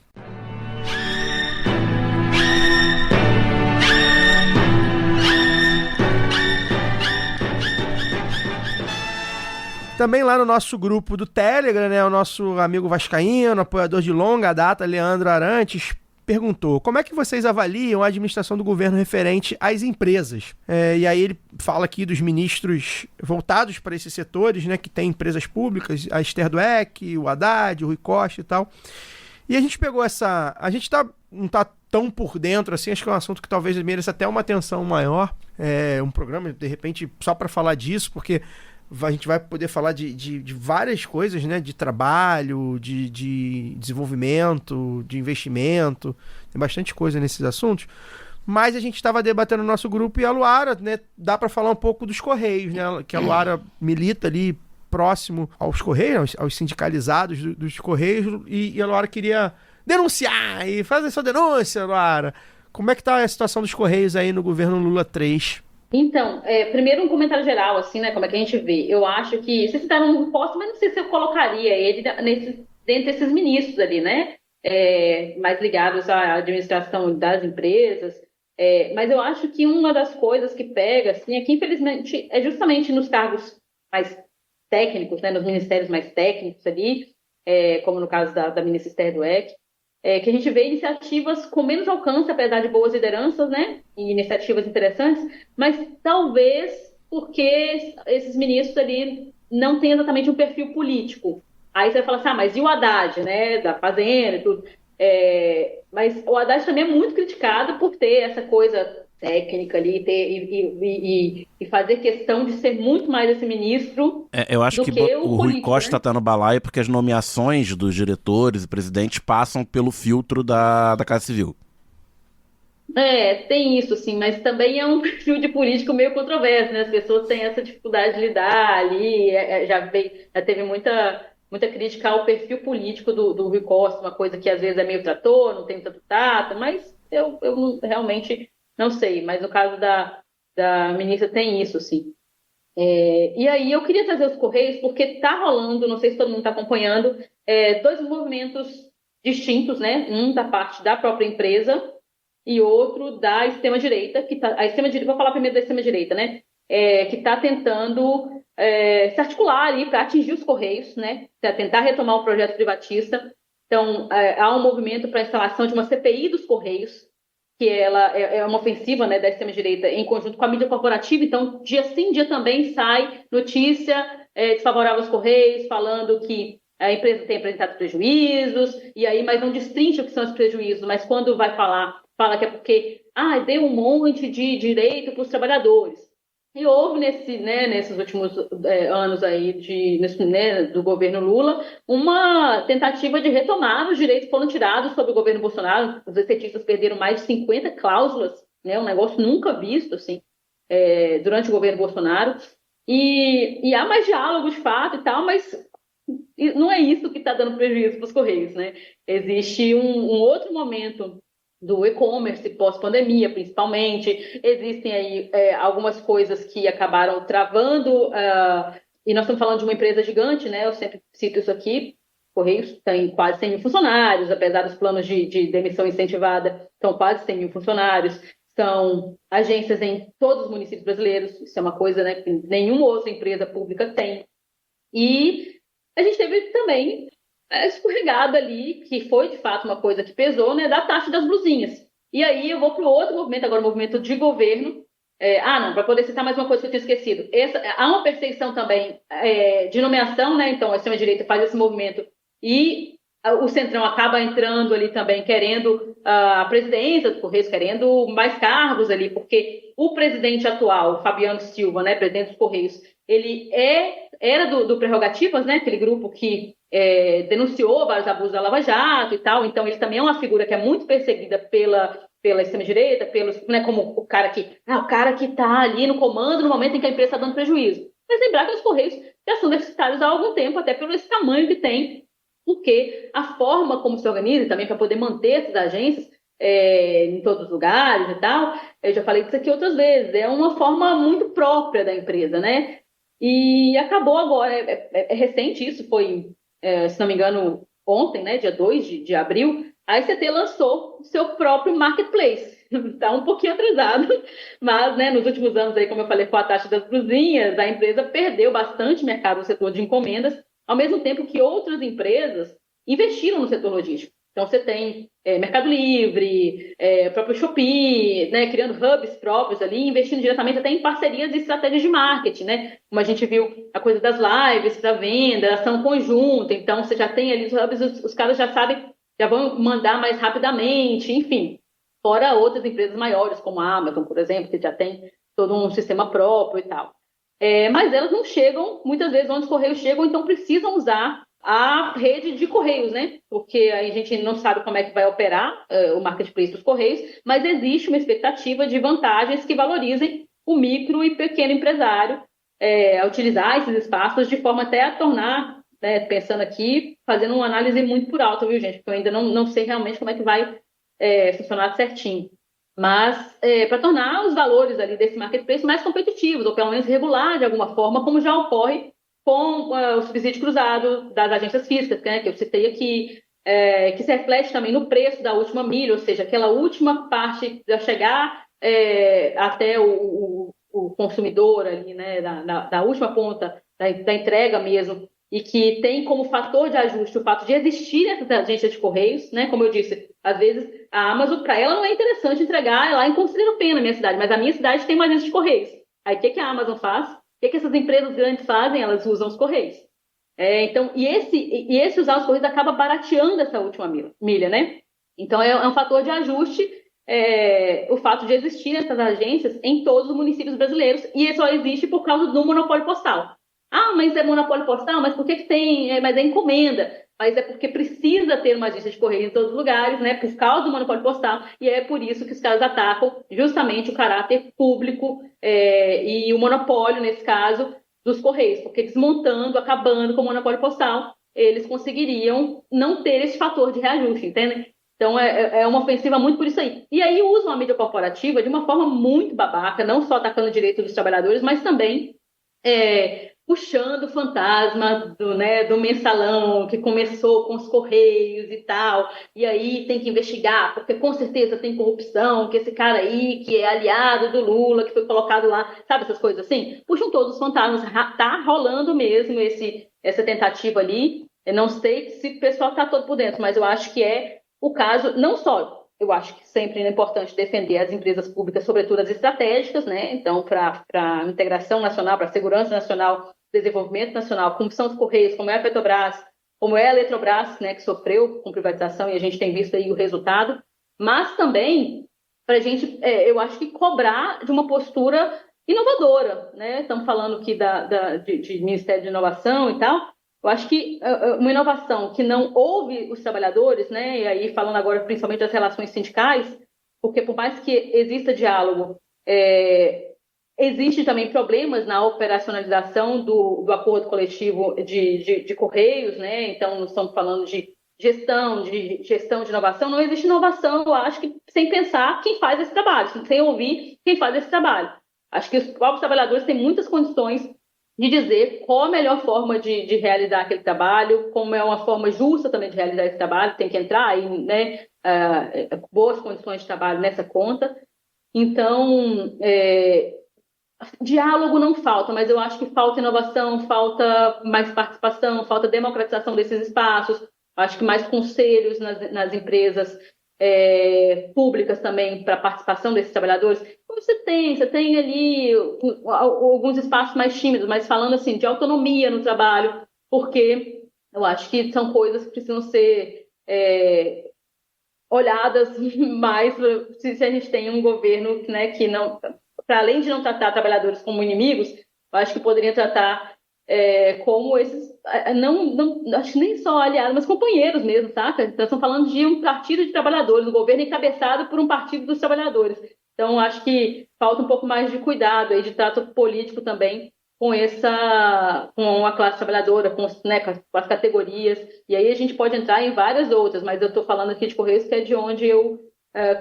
Também lá no nosso grupo do Telegram, né, o nosso amigo vascaíno, apoiador de longa data, Leandro Arantes, perguntou: como é que vocês avaliam a administração do governo referente às empresas? E aí ele fala aqui dos ministros voltados para esses setores, né, que tem empresas públicas, a Esther Dweck, o Haddad, o Rui Costa e tal. E a gente pegou essa... A gente não tá tão por dentro, assim, acho que é um assunto que talvez mereça até uma atenção maior. Um programa, de repente, só para falar disso, porque... A gente vai poder falar de várias coisas, né? De trabalho, de desenvolvimento, de investimento. Tem bastante coisa nesses assuntos. Mas a gente estava debatendo no nosso grupo e a Luara, né? Dá para falar um pouco dos Correios, né? Que a Luara milita ali próximo aos Correios, aos sindicalizados dos Correios. E a Luara queria denunciar e fazer sua denúncia, Luara. Como é que tá a situação dos Correios aí no governo Lula 3? Então, primeiro um comentário geral, assim, né, como é que a gente vê. Eu acho que, vocês citaram um posto, mas não sei se eu colocaria ele dentro desses ministros ali, né, mais ligados à administração das empresas, mas eu acho que uma das coisas que pega, assim, é que, infelizmente, é justamente nos cargos mais técnicos, né, nos ministérios mais técnicos ali, como no caso da ministra Esther Dweck, que a gente vê iniciativas com menos alcance, apesar de boas lideranças, né? E iniciativas interessantes, mas talvez porque esses ministros ali não têm exatamente um perfil político. Aí você vai falar assim, mas e o Haddad, né? Da Fazenda e tudo. Mas o Haddad também é muito criticado por ter essa coisa técnica ali e fazer questão de ser muito mais esse ministro. Eu acho que o Rui Costa está, né, no balaio porque as nomeações dos diretores e presidentes passam pelo filtro da Casa Civil. Tem isso, sim, mas também é um perfil de político meio controverso, né? As pessoas têm essa dificuldade de lidar ali, já teve muita crítica ao perfil político do Rui Costa, uma coisa que às vezes é meio trator, não tem tanto tato, mas realmente não sei, mas no caso da ministra tem isso, sim. E aí eu queria trazer os Correios porque está rolando, não sei se todo mundo está acompanhando, dois movimentos distintos, né? Um da parte da própria empresa e outro da extrema-direita, vou falar primeiro da extrema-direita, né? Que está tentando se articular ali para atingir os Correios, né? Para tentar retomar o projeto privatista. Então, há um movimento para a instalação de uma CPI dos Correios, que ela é uma ofensiva, né, da extrema-direita em conjunto com a mídia corporativa. Então, dia sim, dia também sai notícia desfavorável aos Correios, falando que a empresa tem apresentado prejuízos, e aí, mas não destrincha o que são os prejuízos, mas quando vai falar, fala que é porque deu um monte de direito para os trabalhadores. E houve nesses últimos anos aí do governo Lula uma tentativa de retomar os direitos que foram tirados sob o governo Bolsonaro. Os excetistas perderam mais de 50 cláusulas, né, um negócio nunca visto assim, durante o governo Bolsonaro. E há mais diálogo de fato e tal, mas não é isso que está dando prejuízo para os Correios, né? Existe um outro momento do e-commerce pós-pandemia, principalmente. Existem aí algumas coisas que acabaram travando, e nós estamos falando de uma empresa gigante, né? Eu sempre cito isso aqui. Correios tem quase 100 mil funcionários, apesar dos planos de demissão incentivada, são quase 100 mil funcionários. São agências em todos os municípios brasileiros, isso é uma coisa, né, que nenhuma outra empresa pública tem. E a gente teve também a escorregada ali, que foi de fato uma coisa que pesou, né, da taxa das blusinhas. E aí eu vou para o outro movimento, agora o movimento de governo. Não, para poder citar mais uma coisa que eu tinha esquecido. Há uma perseguição também de nomeação, né? Então a extrema-direita faz esse movimento e o Centrão acaba entrando ali também, querendo a presidência do Correios, querendo mais cargos ali, porque o presidente atual, Fabiano Silva, né, presidente dos Correios, ele era do Prerrogativas, né, aquele grupo que denunciou vários abusos da Lava Jato e tal, então ele também é uma figura que é muito perseguida pela extrema-direita, né, como o cara que está ali no comando no momento em que a empresa está dando prejuízo. Mas lembrar que os Correios já são deficitários há algum tempo, até pelo esse tamanho que tem, porque a forma como se organiza também para poder manter essas agências em todos os lugares e tal, eu já falei disso aqui outras vezes, é uma forma muito própria da empresa, né? E acabou agora, é recente isso, foi, se não me engano, ontem, né, dia 2 de abril, a ECT lançou o seu próprio marketplace. Está um pouquinho atrasado, mas, né, nos últimos anos, aí, como eu falei, com a taxa das blusinhas, a empresa perdeu bastante mercado no setor de encomendas, ao mesmo tempo que outras empresas investiram no setor logístico. Então, você tem Mercado Livre, o próprio Shopee, né, criando hubs próprios ali, investindo diretamente até em parcerias e estratégias de marketing, né? Como a gente viu a coisa das lives para venda, ação conjunta. Então, você já tem ali os hubs, os caras já sabem, já vão mandar mais rapidamente, enfim. Fora outras empresas maiores, como a Amazon, por exemplo, que já tem todo um sistema próprio e tal. Mas elas não chegam, muitas vezes, onde os Correios chegam, então precisam usar a rede de Correios, né? Porque aí a gente não sabe como é que vai operar o marketplace dos Correios, mas existe uma expectativa de vantagens que valorizem o micro e pequeno empresário a utilizar esses espaços de forma até a tornar, né, pensando aqui, fazendo uma análise muito por alto, viu, gente? Porque eu ainda não sei realmente como é que vai funcionar certinho. Mas para tornar os valores ali desse marketplace mais competitivos, ou pelo menos regular de alguma forma, como já ocorre com o subsídio cruzado das agências físicas, né, que eu citei aqui, que se reflete também no preço da última milha, ou seja, aquela última parte de chegar até o consumidor ali, né, da última ponta da entrega mesmo, e que tem como fator de ajuste o fato de existir essas agências de Correios, né, como eu disse, às vezes a Amazon, para ela não é interessante entregar lá em Conselheiro Pena, na minha cidade, mas a minha cidade tem uma agência de Correios. Aí o que a Amazon faz? O que essas empresas grandes fazem? Elas usam os Correios. Então, e esse usar os Correios acaba barateando essa última milha, né? Então, é um fator de ajuste o fato de existir essas agências em todos os municípios brasileiros, e isso só existe por causa do monopólio postal. Ah, mas é monopólio postal? Mas por que tem? Mas é encomenda. mas é porque precisa ter uma agência de correio em todos os lugares, né, por causa do monopólio postal, e é por isso que os caras atacam justamente o caráter público e o monopólio, nesse caso, dos correios, porque desmontando, acabando com o monopólio postal, eles conseguiriam não ter esse fator de reajuste, entende? Então, é uma ofensiva muito por isso aí. E aí usam a mídia corporativa de uma forma muito babaca, não só atacando o direito dos trabalhadores, mas também puxando o fantasma do mensalão, que começou com os Correios e tal, e aí tem que investigar, porque com certeza tem corrupção, que esse cara aí, que é aliado do Lula, que foi colocado lá, sabe essas coisas assim? Puxam todos os fantasmas, tá rolando mesmo essa tentativa ali. Eu não sei se o pessoal está todo por dentro, mas eu acho que é o caso, não só, eu acho que sempre é importante defender as empresas públicas, sobretudo as estratégicas, né? Então, para a integração nacional, para a segurança nacional, desenvolvimento nacional, como são os Correios, como é a Petrobras, como é a Eletrobras, né, que sofreu com privatização e a gente tem visto aí o resultado, mas também para a gente, eu acho que cobrar de uma postura inovadora, né? Estamos falando aqui de Ministério de Inovação e tal. Eu acho que uma inovação que não ouve os trabalhadores, né, e aí falando agora principalmente das relações sindicais, porque por mais que exista diálogo, existem também problemas na operacionalização do acordo coletivo de Correios, né? Então, nós estamos falando de gestão de inovação. Não existe inovação, eu acho, que sem pensar quem faz esse trabalho, sem ouvir quem faz esse trabalho. Acho que os próprios trabalhadores têm muitas condições de dizer qual a melhor forma de realizar aquele trabalho, como é uma forma justa também de realizar esse trabalho, tem que entrar aí, né, boas condições de trabalho nessa conta. Então, diálogo não falta, mas eu acho que falta inovação, falta mais participação, falta democratização desses espaços, acho que mais conselhos nas empresas públicas também para a participação desses trabalhadores. Você tem ali alguns espaços mais tímidos, mas falando assim de autonomia no trabalho, porque eu acho que são coisas que precisam ser olhadas mais se a gente tem um governo, né, que não, para além de não tratar trabalhadores como inimigos, eu acho que poderia tratar como esses, não acho que nem só aliados, mas companheiros mesmo, saca? Então, estamos falando de um partido de trabalhadores, um governo encabeçado por um partido dos trabalhadores. Então, acho que falta um pouco mais de cuidado aí, de trato político também com a classe trabalhadora, com as categorias. E aí a gente pode entrar em várias outras, mas eu estou falando aqui de Correios, que é de onde eu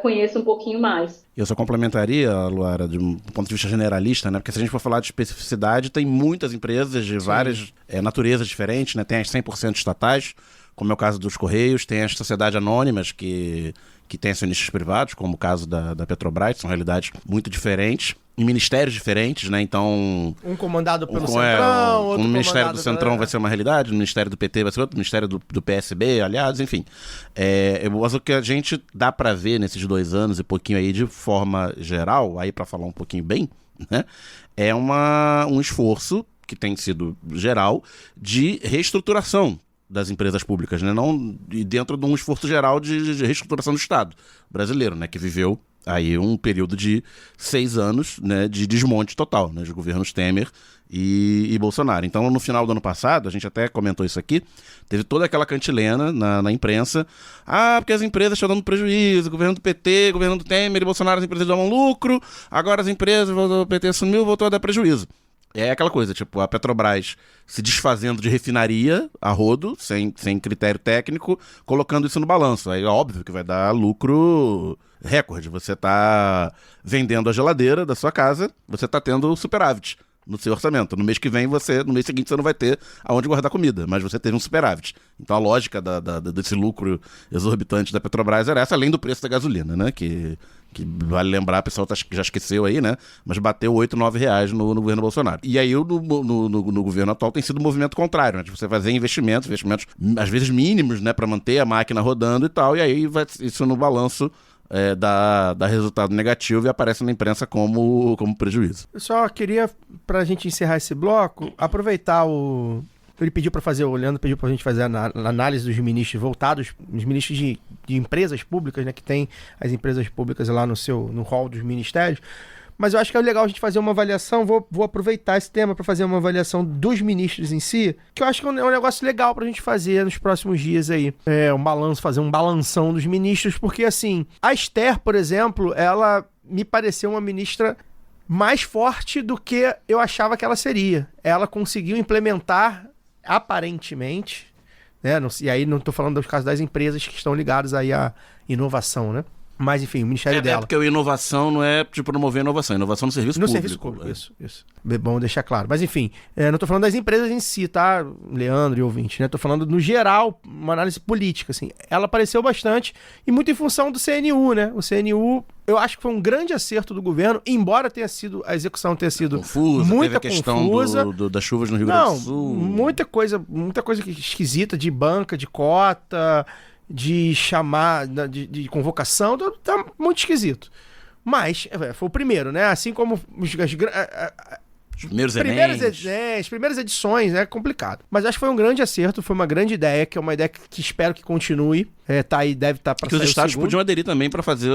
conheço um pouquinho mais. Eu só complementaria, Luara, de um ponto de vista generalista, né? Porque se a gente for falar de especificidade, tem muitas empresas de várias naturezas diferentes, né? Tem as 100% estatais, como é o caso dos Correios, tem as sociedades anônimas que têm acionistas privados, como o caso da Petrobras, são realidades muito diferentes, em ministérios diferentes, né? Então... Um comandado pelo Centrão, outro o Ministério do Centrão vai ser uma realidade, o Ministério do PT vai ser outro, o Ministério do PSB, aliados, enfim. Mas o que a gente dá para ver nesses 2 anos e pouquinho aí, de forma geral, aí para falar um pouquinho bem, né? É um esforço que tem sido geral de reestruturação das empresas públicas, né? Não, e dentro de um esforço geral de reestruturação do Estado brasileiro, né? Que viveu aí um período de 6 anos, né, de desmonte total, né, de governos Temer e Bolsonaro. Então, no final do ano passado, a gente até comentou isso aqui, teve toda aquela cantilena na imprensa, porque as empresas estão dando prejuízo, governo do PT, governo do Temer e Bolsonaro, as empresas davam lucro, agora as empresas, o PT assumiu, voltou a dar prejuízo. É aquela coisa, tipo, a Petrobras se desfazendo de refinaria a rodo, sem critério técnico, colocando isso no balanço. Aí é óbvio que vai dar lucro recorde. Você tá vendendo a geladeira da sua casa, você tá tendo superávit no seu orçamento. No mês que vem, no mês seguinte, você não vai ter aonde guardar comida, mas você teve um superávit. Então a lógica desse lucro exorbitante da Petrobras era essa, além do preço da gasolina, né? Que vale lembrar, o pessoal já esqueceu aí, né? Mas bateu R$8, R$9 no governo Bolsonaro. E aí no governo atual tem sido um movimento contrário, né? De você fazer investimentos às vezes mínimos, né? Para manter a máquina rodando e tal, e aí vai isso no balanço dá resultado negativo e aparece na imprensa como prejuízo. Eu só queria, pra gente encerrar esse bloco, aproveitar ele pediu para fazer, o Leandro pediu pra gente fazer a análise dos ministros voltados, os ministros de empresas públicas, né, que tem as empresas públicas lá no hall dos ministérios, Mas eu acho que é legal a gente fazer uma avaliação, vou aproveitar esse tema para fazer uma avaliação dos ministros em si, que eu acho que é um negócio legal pra gente fazer nos próximos dias aí. Fazer um balanção dos ministros, porque assim, a Esther, por exemplo, ela me pareceu uma ministra mais forte do que eu achava que ela seria. Ela conseguiu implementar, aparentemente, né? E aí não estou falando dos casos das empresas que estão ligadas aí à inovação, né? Mas, enfim, o ministério dela. É porque a inovação não é de promover a inovação no serviço público. No serviço público, isso. É bom deixar claro. Mas, enfim, não tô falando das empresas em si, tá, Leandro e ouvinte, né? Tô falando, no geral, uma análise política, assim. Ela apareceu bastante e muito em função do CNU, né? O CNU, eu acho que foi um grande acerto do governo, embora a execução tenha sido confusa, muita teve a questão confusa. Das chuvas no Rio Grande do Sul. Muita coisa esquisita de banca, de cota, de chamar, de convocação, tá muito esquisito. Mas foi o primeiro, né? Assim como os primeiras edições, é complicado. Mas acho que foi um grande acerto, foi uma grande ideia, que é uma ideia que espero que continue. Tá aí, deve estar para sair. Que os estados podiam aderir também para fazer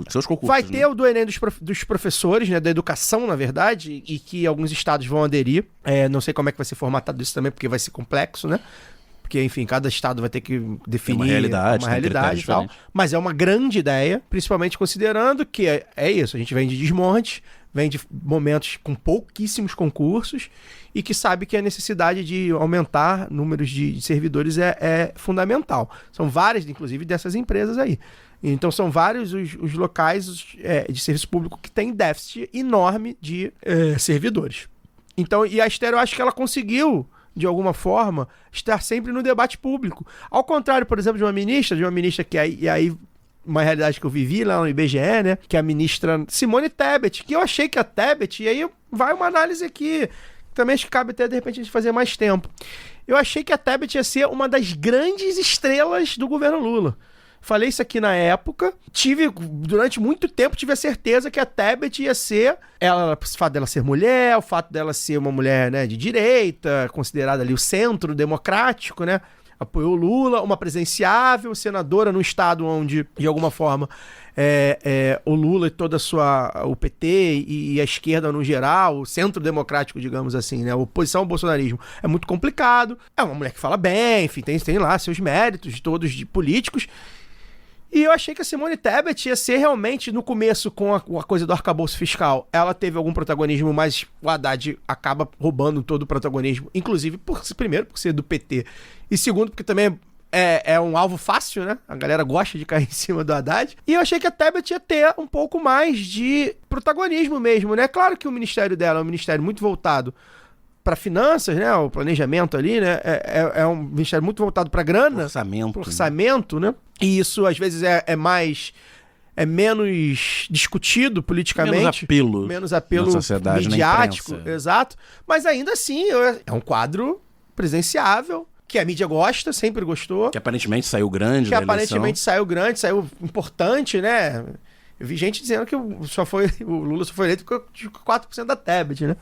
seus concursos. Vai ter, né, o do Enem dos professores, né, da educação, na verdade, e que alguns estados vão aderir. Não sei como é que vai ser formatado isso também, porque vai ser complexo, né? Porque, enfim, cada estado vai ter que definir uma realidade e tal. Mas é uma grande ideia, principalmente considerando que é isso, a gente vem de desmonte, vem de momentos com pouquíssimos concursos e que sabe que a necessidade de aumentar números de servidores é fundamental. São várias, inclusive, dessas empresas aí. Então são vários os locais de serviço público que têm déficit enorme de servidores. Então, e a Esther, eu acho que ela conseguiu, de alguma forma, estar sempre no debate público. Ao contrário, por exemplo, de uma ministra que aí uma realidade que eu vivi lá no IBGE, né, que é a ministra Simone Tebet, que eu achei que a Tebet, e aí vai uma análise aqui, também acho que cabe até, de repente, a gente fazer mais tempo. Eu achei que a Tebet ia ser uma das grandes estrelas do governo Lula. Falei isso aqui na época. Durante muito tempo, tive a certeza que a Tebet ia ser, o fato dela ser mulher, o fato dela ser uma mulher, né, de direita, considerada ali o centro democrático, né? Apoiou Lula, uma presenciável, senadora num estado onde, de alguma forma, o Lula e toda o PT e a esquerda no geral, o centro democrático, digamos assim, né, a oposição ao bolsonarismo, é muito complicado. É uma mulher que fala bem, enfim, tem lá seus méritos todos de políticos. E eu achei que a Simone Tebet ia ser realmente, no começo, com a coisa do arcabouço fiscal, ela teve algum protagonismo, mas o Haddad acaba roubando todo o protagonismo, inclusive, primeiro, por ser do PT, e segundo, porque também é um alvo fácil, né? A galera gosta de cair em cima do Haddad. E eu achei que a Tebet ia ter um pouco mais de protagonismo mesmo, né? Claro que o ministério dela é um ministério muito voltado para finanças, né? O planejamento ali, né? É um ministério muito voltado para grana. Orçamento, né? E isso, às vezes, é menos discutido politicamente. Menos apelo na sociedade, midiático. na imprensa. Exato. Mas ainda assim, é um quadro presenciável, que a mídia gosta, sempre gostou. Que aparentemente saiu grande da eleição. Saiu importante, né? Eu vi gente dizendo que o Lula só foi eleito com 4% da Tebet, né?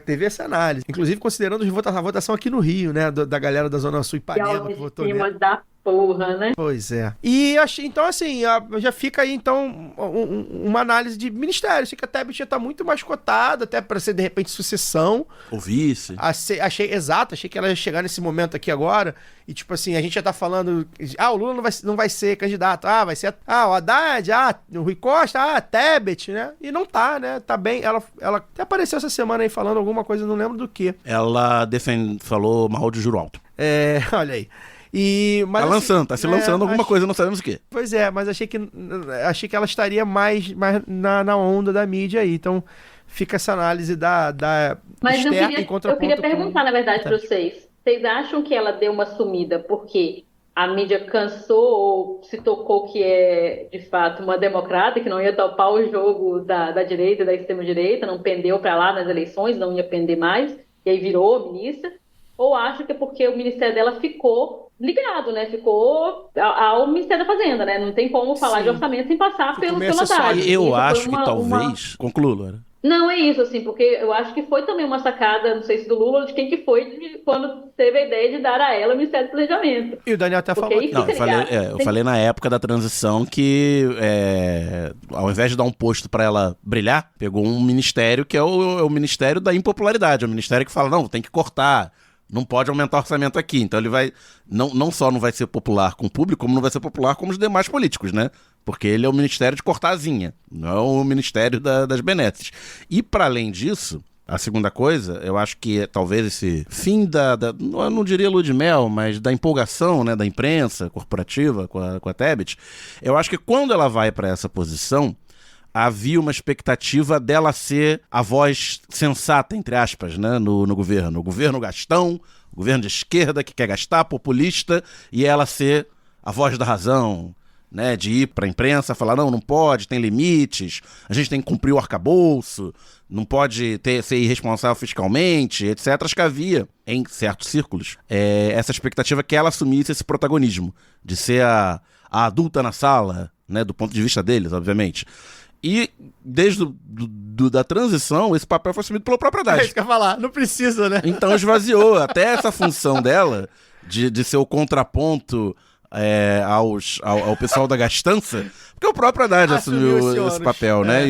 Teve essa análise. Inclusive, considerando a votação aqui no Rio, né? Da galera da Zona Sul Ipanema que votou nela. Da porra, né? Pois é. E então, assim, já fica aí, então, uma análise de ministério. Achei que a Tebet já tá muito mais cotada, até para ser, de repente, sucessão. O vice. Achei que ela ia chegar nesse momento aqui agora, e tipo assim, a gente já tá falando, o Lula não vai ser candidato, vai ser, o Haddad, o Rui Costa, a Tebet, né? E não tá, né? Tá bem, ela até apareceu essa semana aí falando alguma coisa, não lembro do que. Ela falou mal de juro alto. Olha aí. Tá se lançando alguma coisa, não sabemos o quê. Pois é, mas achei que ela estaria mais na onda da mídia aí. Então, fica essa análise da mas Esther em contraponto. Eu queria perguntar, na verdade, para vocês. Vocês acham que ela deu uma sumida porque a mídia cansou ou se tocou que é, de fato, uma democrata, que não ia topar o jogo da direita e da extrema-direita, não pendeu para lá nas eleições, não ia pender mais, e aí virou ministra? Ou acho que é porque o ministério dela ficou ligado, né? Ficou ao Ministério da Fazenda, né? Não tem como falar de orçamento sem passar pelo Haddad. Eu acho que talvez... Conclua, Laura. Não, é isso, assim, porque eu acho que foi também uma sacada, não sei se do Lula, ou de quem que foi, quando teve a ideia de dar a ela o Ministério do Planejamento. E o Daniel até Porque falou... aí Não, fica ligado. eu falei na época da transição que, ao invés de dar um posto pra ela brilhar, pegou um ministério que é o ministério da impopularidade, é o ministério que fala, não, tem que cortar, não pode aumentar o orçamento aqui. Então ele vai, não só não vai ser popular com o público, como não vai ser popular com os demais políticos, né? Porque ele é o ministério de cortar a zinha, não é o ministério das benesses. E para além disso, a segunda coisa, eu acho que talvez esse fim eu não diria lua de mel, mas da empolgação, né, da imprensa corporativa com a Tebet, eu acho que quando ela vai para essa posição, havia uma expectativa dela ser a voz sensata, entre aspas, né, no governo. O governo gastão, o governo de esquerda que quer gastar, populista, e ela ser a voz da razão, né, de ir para a imprensa falar, não pode, tem limites, a gente tem que cumprir o arcabouço, não pode ser irresponsável fiscalmente, etc. Acho que havia, em certos círculos, essa expectativa que ela assumisse esse protagonismo, de ser a adulta na sala, né, do ponto de vista deles, obviamente. E desde da transição, esse papel foi assumido pela própria Haddad. É isso que eu ia falar, não precisa, né? Então esvaziou até essa função dela, de ser o contraponto ao pessoal da gastança, porque o próprio Haddad assumiu esse papel, né?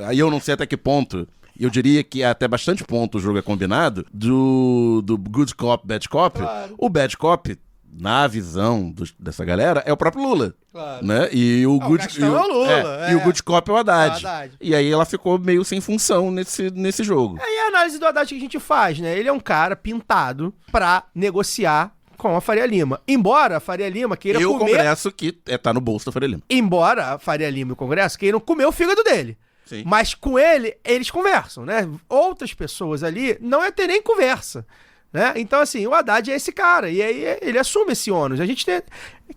Aí eu não sei até que ponto, eu diria que até bastante ponto o jogo é combinado, do good cop, bad cop. Claro. O bad cop, na visão dessa galera, é o próprio Lula. Claro. Né? E o good é o Lula. E o good cop é o Haddad. E aí ela ficou meio sem função nesse jogo. E a análise do Haddad que a gente faz, né? Ele é um cara pintado pra negociar com a Faria Lima. Embora a Faria Lima queira comer... E o Congresso que tá no bolso da Faria Lima. Embora a Faria Lima e o Congresso queiram comer o fígado dele. Sim. Mas com ele, eles conversam, né? Outras pessoas ali não é ter nem conversa, né? Então, assim, o Haddad é esse cara. E aí ele assume esse ônus. A gente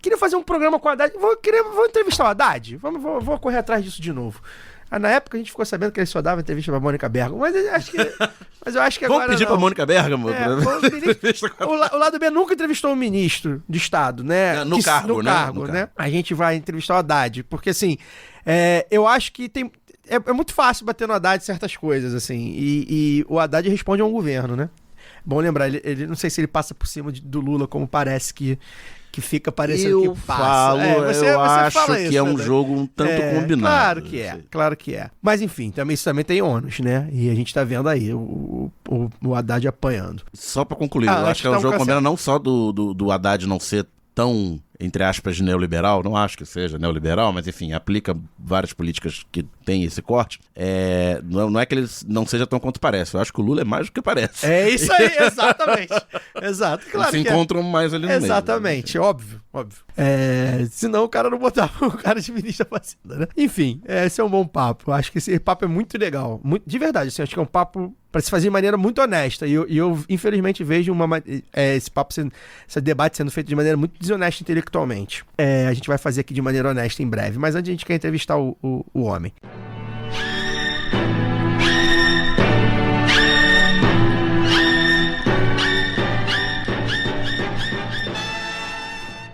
queria fazer um programa com o Haddad. Vou entrevistar o Haddad? Vou correr atrás disso de novo. Na época a gente ficou sabendo que ele só dava entrevista pra Mônica Bergamo, mas eu acho que agora vamos pedir pra Mônica Bergamo? O Lado B nunca entrevistou um ministro de Estado, né? No cargo, né? A gente vai entrevistar o Haddad, porque assim, eu acho que é muito fácil bater no Haddad certas coisas, assim, e o Haddad responde a um governo, né? Bom lembrar, ele não sei se ele passa por cima do Lula, como parece que fica parecendo que passa. Eu acho que é um jogo um tanto combinado. Claro que é. Mas enfim, isso também tem ônus, né? E a gente tá vendo aí o Haddad apanhando. Só pra concluir, eu acho que é um jogo combinado não só do Haddad não ser tão, entre aspas, neoliberal, não acho que seja neoliberal, mas enfim, aplica várias políticas que tem esse corte. Não é que ele não seja tão quanto parece, eu acho que o Lula é mais do que parece. É isso aí, exatamente. Exato, claro. Eles se encontram mais ali no meio. Exatamente, óbvio. Senão o cara não botava o cara de ministro da Fazenda, né? Enfim, esse é um bom papo. Eu acho que esse papo é muito legal. De verdade, assim, acho que é um papo para se fazer de maneira muito honesta. E eu infelizmente, vejo esse papo, esse debate sendo feito de maneira muito desonesta intelectualmente. A gente vai fazer aqui de maneira honesta em breve. Mas antes a gente quer entrevistar o homem.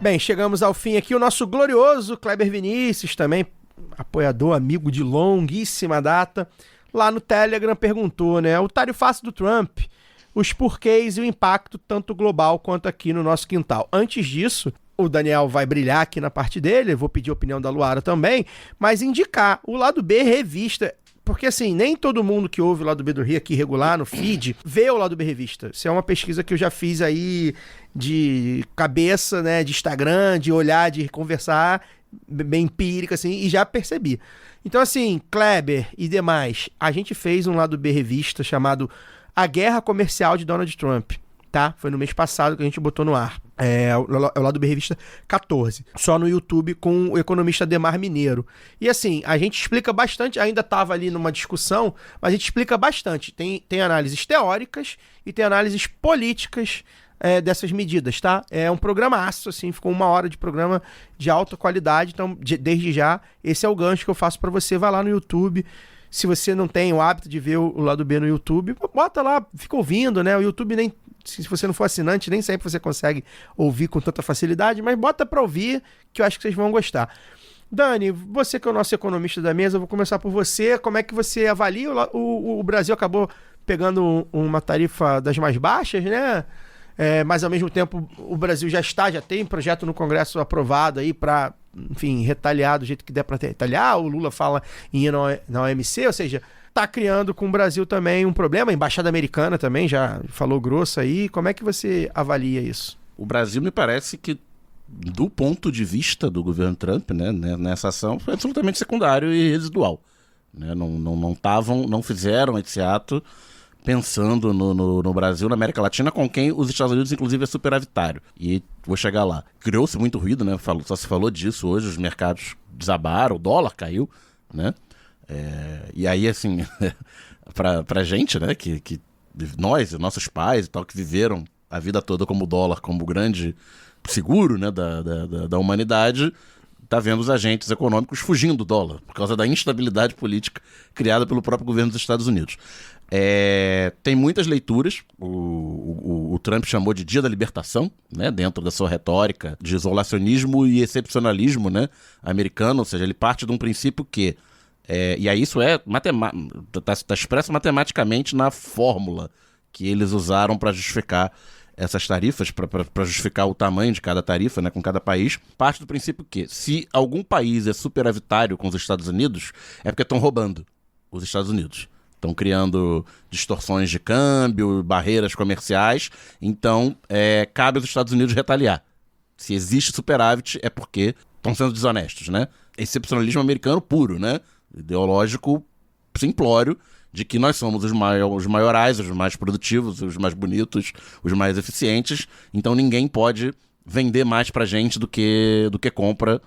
Bem, chegamos ao fim aqui. O nosso glorioso Kleber Vinícius, também apoiador, amigo de longuíssima data, lá no Telegram perguntou, né? O tarifaço do Trump, os porquês e o impacto tanto global quanto aqui no nosso quintal. Antes disso, o Daniel vai brilhar aqui na parte dele, eu vou pedir a opinião da Luara também, mas indicar o Lado B Revista, porque assim, nem todo mundo que ouve o Lado B do Rio aqui regular no feed, vê o Lado B Revista. Isso é uma pesquisa que eu já fiz aí de cabeça, né, de Instagram, de olhar, de conversar, bem empírica assim, e já percebi. Então assim, Kleber e demais, a gente fez um Lado B Revista chamado A Guerra Comercial de Donald Trump, tá? Foi no mês passado que a gente botou no ar. É o Lado B Revista 14. Só no YouTube com o economista Ademar Mineiro. E assim, a gente explica bastante, ainda estava ali numa discussão, mas a gente explica bastante. Tem análises teóricas e tem análises políticas dessas medidas, tá? É um programaço, assim, ficou 1 hora de programa de alta qualidade, então desde já, esse é o gancho que eu faço para você, vai lá no YouTube. Se você não tem o hábito de ver o Lado B no YouTube, bota lá, fica ouvindo, né? O YouTube nem... Se você não for assinante, nem sempre você consegue ouvir com tanta facilidade, mas bota pra ouvir, que eu acho que vocês vão gostar. Dani, você que é o nosso economista da mesa, eu vou começar por você. Como é que você avalia? O Brasil acabou pegando uma tarifa das mais baixas, né? Mas ao mesmo tempo o Brasil já tem projeto no Congresso aprovado aí para, enfim, retaliar do jeito que der para retaliar. O Lula fala em ir na OMC, ou seja, tá criando com o Brasil também um problema. A Embaixada Americana também já falou grosso aí. Como é que você avalia isso? O Brasil me parece que, do ponto de vista do governo Trump, né, nessa ação, foi absolutamente secundário e residual. Né? Não fizeram esse ato pensando no Brasil, na América Latina, com quem os Estados Unidos, inclusive, é superavitário. E vou chegar lá. Criou-se muito ruído, né? Só se falou disso hoje, os mercados desabaram, o dólar caiu, né? E aí, assim, pra gente, né, que nós e nossos pais e tal, que viveram a vida toda como dólar, como grande seguro, né, da humanidade, tá vendo os agentes econômicos fugindo do dólar, por causa da instabilidade política criada pelo próprio governo dos Estados Unidos. Tem muitas leituras, o Trump chamou de Dia da Libertação, né, dentro da sua retórica de isolacionismo e excepcionalismo, né, americano, ou seja, ele parte de um princípio que, e aí isso tá expresso matematicamente na fórmula que eles usaram para justificar essas tarifas, para justificar o tamanho de cada tarifa, né, com cada país, parte do princípio que, se algum país é superavitário com os Estados Unidos, é porque estão roubando os Estados Unidos. Estão criando distorções de câmbio, barreiras comerciais, então cabe aos Estados Unidos retaliar. Se existe superávit, é porque estão sendo desonestos, né? Excepcionalismo americano puro, né? Ideológico simplório, de que nós somos os maiorais, os mais produtivos, os mais bonitos, os mais eficientes, então ninguém pode vender mais pra gente do que compra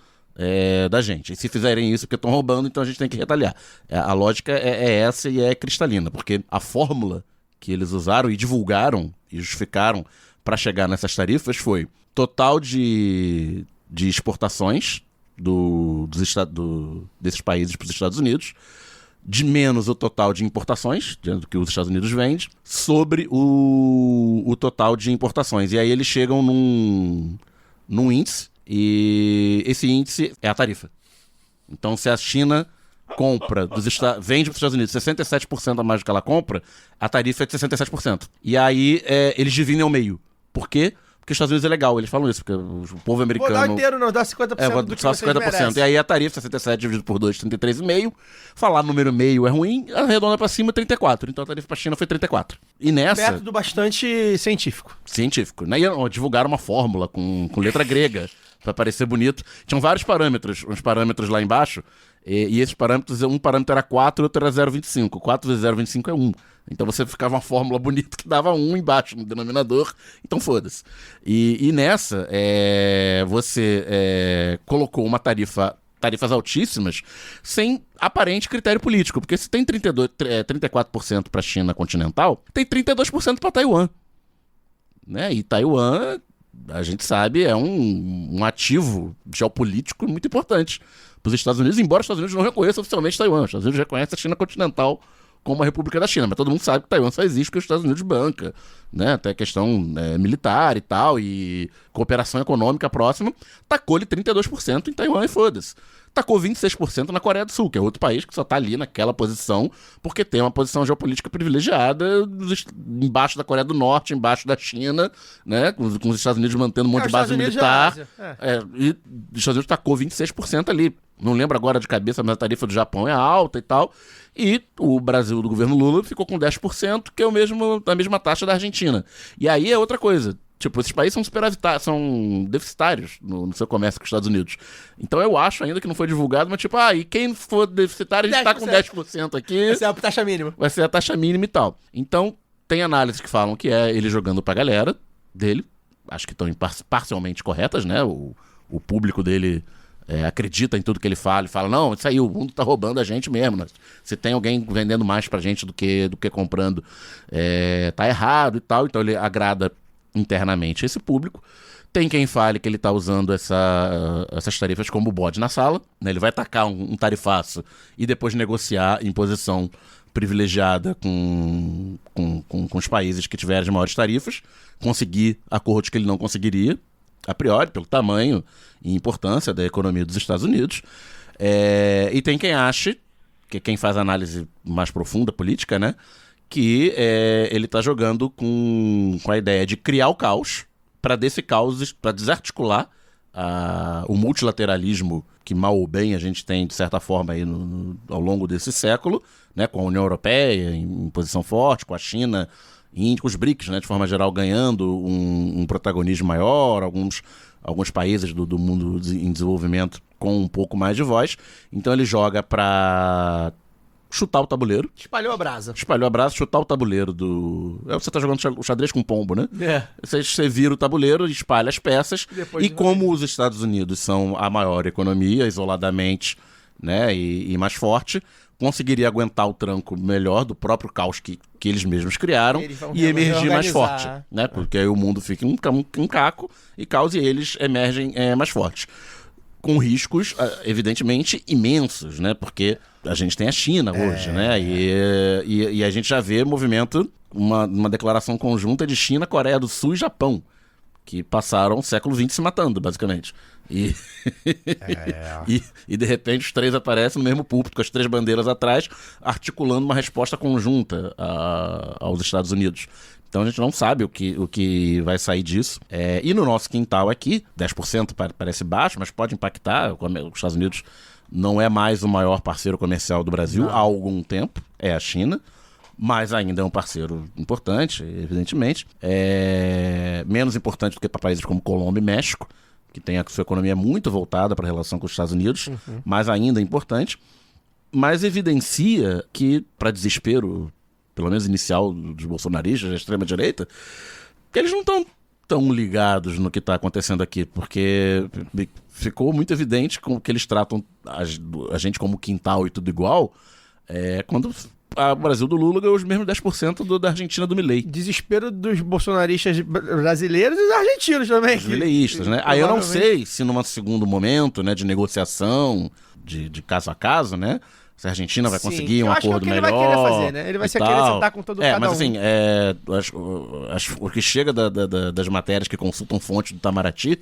da gente. E se fizerem isso porque estão roubando, então a gente tem que retaliar. A lógica é essa e é cristalina, porque a fórmula que eles usaram e divulgaram e justificaram para chegar nessas tarifas foi total de exportações desses países para os Estados Unidos, de menos o total de importações, do que os Estados Unidos vendem, sobre o total de importações. E aí eles chegam num índice, e esse índice é a tarifa. Então, se a China vende para os Estados Unidos 67% a mais do que ela compra, a tarifa é de 67%. E aí eles dividem ao meio. Por quê? Porque os Estados Unidos é legal, eles falam isso, porque o povo americano... Vou dar inteiro, não, dá 50% do que só vocês 50%. merecem. E aí a tarifa, 67 dividido por 2, 33,5. Falar número meio é ruim, arredonda pra cima, 34. Então a tarifa pra China foi 34. E nessa... Método bastante científico. Científico. Né? E divulgaram uma fórmula com letra grega, pra parecer bonito. Tinham vários parâmetros, uns parâmetros lá embaixo, e esses parâmetros, um parâmetro era 4 e outro era 0,25. 4 vezes 0,25 é 1. Então você ficava uma fórmula bonita que dava 1 embaixo no denominador, então foda-se. E nessa, você colocou uma tarifas altíssimas, sem aparente critério político, porque se tem 34% para a China continental, tem 32% para Taiwan. Né? E Taiwan, a gente sabe, é um ativo geopolítico muito importante para os Estados Unidos, embora os Estados Unidos não reconheçam oficialmente Taiwan. Os Estados Unidos reconhecem a China continental como a República da China, mas todo mundo sabe que Taiwan só existe porque os Estados Unidos banca, né? Até questão militar e tal, e cooperação econômica próxima, tacou-lhe 32% em Taiwan e foda-se. Tacou 26% na Coreia do Sul, que é outro país que só tá ali naquela posição, porque tem uma posição geopolítica privilegiada embaixo da Coreia do Norte, embaixo da China, né? Com os Estados Unidos mantendo um monte de base militar. E os Estados Unidos tacou 26% ali. Não lembro agora de cabeça, mas a tarifa do Japão é alta e tal. E o Brasil, do governo Lula, ficou com 10%, que é a mesma taxa da Argentina. E aí é outra coisa. Tipo, esses países são deficitários no seu comércio com os Estados Unidos. Então eu acho ainda que não foi divulgado, mas tipo, e quem for deficitário, a gente tá com 10% aqui. Essa é a taxa mínima. Vai ser a taxa mínima e tal. Então, tem análises que falam que é ele jogando pra galera dele. Acho que estão parcialmente corretas, né? O público dele acredita em tudo que ele fala. E fala, não, isso aí, o mundo tá roubando a gente mesmo. Né? Se tem alguém vendendo mais pra gente do que comprando, tá errado e tal. Então ele agrada internamente esse público. Tem quem fale que ele está usando essas tarifas como bode na sala, né? Ele vai tacar um tarifaço e depois negociar em posição privilegiada com os países que tiverem as maiores tarifas, conseguir acordos que ele não conseguiria a priori, pelo tamanho e importância da economia dos Estados Unidos. E tem quem ache, que quem faz análise mais profunda política, né, que ele está jogando com a ideia de criar o caos, para desse caos, para desarticular o multilateralismo que mal ou bem a gente tem, de certa forma, aí ao longo desse século, né, com a União Europeia em posição forte, com a China, com os BRICS, né, de forma geral, ganhando um protagonismo maior, alguns países do mundo em desenvolvimento com um pouco mais de voz. Então ele joga para chutar o tabuleiro. Espalhou a brasa, chutar o tabuleiro você tá jogando o xadrez com pombo, né? É. Você vira o tabuleiro, espalha as peças, e como os Estados Unidos são a maior economia, isoladamente, né, e mais forte, conseguiria aguentar o tranco melhor do próprio caos que eles mesmos criaram e emergir mais forte, né? Porque aí o mundo fica um caco e caos, e eles emergem mais fortes. Com riscos, evidentemente, imensos, né? Porque a gente tem a China hoje, né? E a gente já vê movimento, uma declaração conjunta de China, Coreia do Sul e Japão, que passaram o século XX se matando, basicamente. E de repente os três aparecem no mesmo púlpito, com as três bandeiras atrás, articulando uma resposta conjunta aos Estados Unidos. Então a gente não sabe o que vai sair disso. E no nosso quintal aqui, 10% parece baixo, mas pode impactar. Os Estados Unidos não é mais o maior parceiro comercial do Brasil há algum tempo, é a China. Mas ainda é um parceiro importante, evidentemente. Menos importante do que para países como Colômbia e México, que tem a sua economia muito voltada para a relação com os Estados Unidos, mas ainda é importante. Mas evidencia que, para desespero, pelo menos inicial, dos bolsonaristas, da extrema-direita, que eles não estão tão ligados no que está acontecendo aqui, porque ficou muito evidente que eles tratam a gente como quintal e tudo igual, quando o Brasil do Lula ganhou os mesmos 10% da Argentina do Milei. Desespero dos bolsonaristas brasileiros e dos argentinos também. Os mileístas, né? Aí eu não sei se num segundo momento, né, de negociação, de caso a caso, né, se a Argentina vai conseguir um acordo melhor. Ele vai querer fazer, né? Ele vai querer sentar com todo cada mas um. Assim, o que chega das matérias que consultam fonte do Itamaraty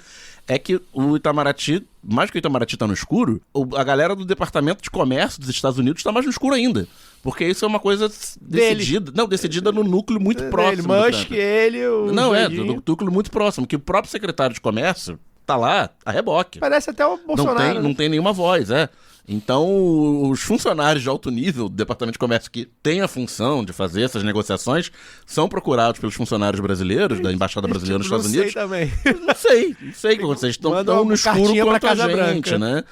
é que o Itamaraty, mais que o Itamaraty tá no escuro, a galera do Departamento de Comércio dos Estados Unidos está mais no escuro ainda. Porque isso é uma coisa decidida no núcleo muito próximo. Musk, do núcleo muito próximo, que o próprio secretário de Comércio tá lá a reboque. Parece até o Bolsonaro. Não tem nenhuma voz, Então, os funcionários de alto nível do Departamento de Comércio que têm a função de fazer essas negociações são procurados pelos funcionários brasileiros, da Embaixada Brasileira nos Estados Unidos. Não sei que vocês estão no escuro quanto a gente, né?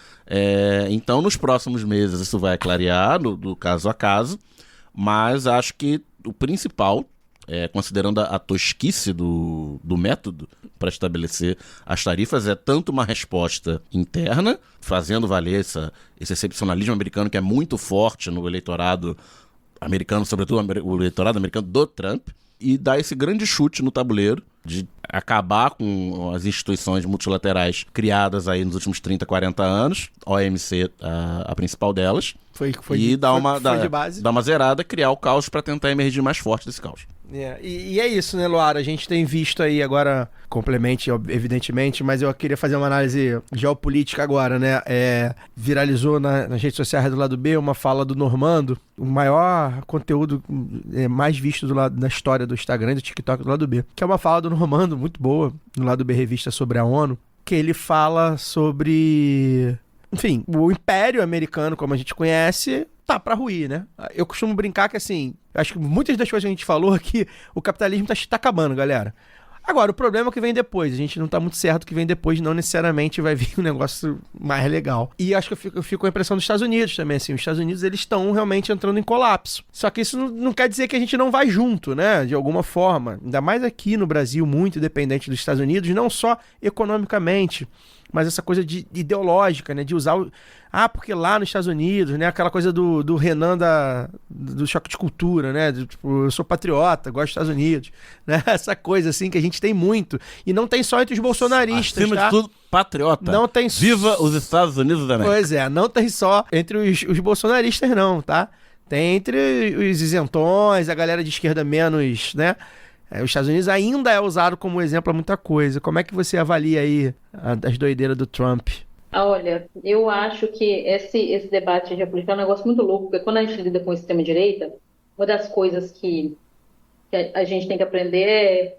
Então, nos próximos meses isso vai clarear do caso a caso, mas acho que o principal, considerando a tosquice do método para estabelecer as tarifas, é tanto uma resposta interna, fazendo valer esse excepcionalismo americano que é muito forte no eleitorado americano, sobretudo o eleitorado americano do Trump, e dar esse grande chute no tabuleiro de acabar com as instituições multilaterais criadas aí nos últimos 30, 40 anos, a OMC, a principal delas, dar uma zerada, criar o caos para tentar emergir mais forte desse caos. E é isso, né, Luara? A gente tem visto aí agora, complemente, evidentemente, mas eu queria fazer uma análise geopolítica agora, né? Viralizou nas redes sociais do lado B uma fala do Normando, o maior conteúdo mais visto na história do Instagram e do TikTok do lado B, que é uma fala do Normando muito boa, no lado B Revista sobre a ONU, que ele fala sobre, enfim, o Império Americano, como a gente conhece, tá pra ruir, né? Eu costumo brincar que, assim, acho que muitas das coisas que a gente falou aqui, o capitalismo tá acabando, galera. Agora, o problema é o que vem depois. A gente não tá muito certo o que vem depois, não necessariamente vai vir um negócio mais legal. E acho que eu fico com a impressão dos Estados Unidos também, assim. Os Estados Unidos, eles estão realmente entrando em colapso. Só que isso não quer dizer que a gente não vai junto, né? De alguma forma. Ainda mais aqui no Brasil, muito dependente dos Estados Unidos, não só economicamente, mas essa coisa ideológica, né? De usar porque lá nos Estados Unidos, né? Aquela coisa do Renan do choque de cultura, né? Tipo, eu sou patriota, gosto dos Estados Unidos, né? Essa coisa, assim, que a gente tem muito. E não tem só entre os bolsonaristas, acima de tudo, patriota. Não tem... Viva os Estados Unidos da América. Pois não tem só entre os bolsonaristas, não, tá? Tem entre os isentões, a galera de esquerda menos, né? os Estados Unidos ainda é usado como exemplo a muita coisa. Como é que você avalia aí as doideiras do Trump? Olha, eu acho que esse debate de geopolítica é um negócio muito louco, porque quando a gente lida com a extrema-direita, uma das coisas que a gente tem que aprender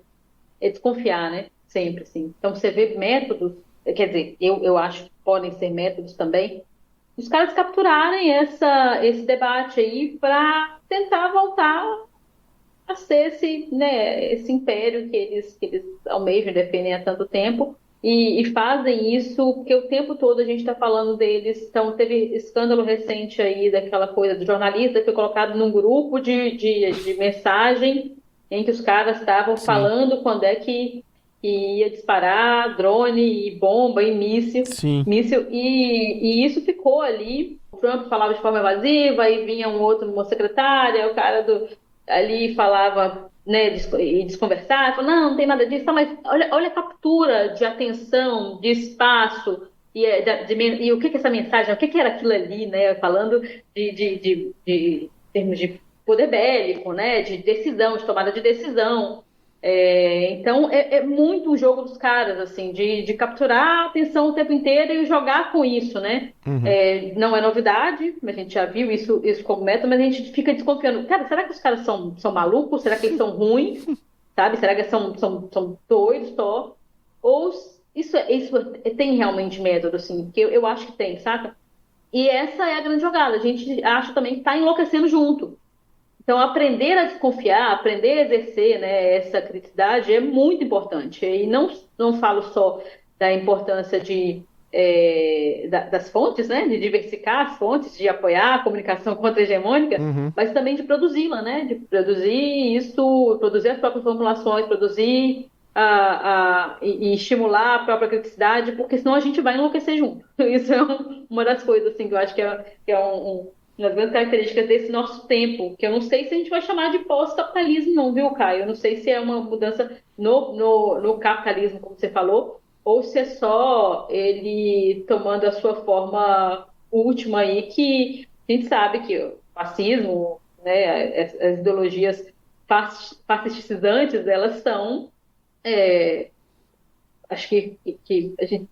é desconfiar, né? Sempre, assim. Então, você vê métodos, quer dizer, eu acho que podem ser métodos também, os caras capturarem esse debate aí para tentar voltar a ser esse império que eles almejam e defendem há tanto tempo. E fazem isso porque o tempo todo a gente está falando deles. Então, teve escândalo recente aí daquela coisa do jornalista que foi colocado num grupo de mensagem em que os caras estavam falando quando é que ia disparar drone e bomba e míssil. Sim. E isso ficou ali. O Trump falava de forma evasiva, aí vinha uma secretária, o cara ali falava, né, e desconversar, falava, não tem nada disso, mas olha a captura de atenção, de espaço, e o que essa mensagem, o que era aquilo ali, né, falando de termos de poder bélico, né, de decisão, de tomada de decisão. Então, é muito o jogo dos caras, assim, de capturar a atenção o tempo inteiro e jogar com isso, né? Não é novidade, a gente já viu isso como método, mas a gente fica desconfiando. Cara, será que os caras são malucos? Será que eles são ruins? Sabe? Será que são doidos só? Ou isso tem realmente método, assim? Porque eu acho que tem, saca? E essa é a grande jogada. A gente acha também que está enlouquecendo junto. Então, aprender a desconfiar, aprender a exercer, né, essa criticidade é muito importante. E não falo só da importância das fontes, né, de diversificar as fontes, de apoiar a comunicação contra-hegemônica, mas também de produzi-la, né, de produzir isso, produzir as próprias formulações, produzir e estimular a própria criticidade, porque senão a gente vai enlouquecer junto. Isso é uma das coisas assim, que eu acho que é uma das grandes características desse nosso tempo, que eu não sei se a gente vai chamar de pós-capitalismo não, viu, Caio? Eu não sei se é uma mudança no capitalismo, como você falou, ou se é só ele tomando a sua forma última aí, que a gente sabe que o fascismo, né, as ideologias fascistizantes, elas são... acho que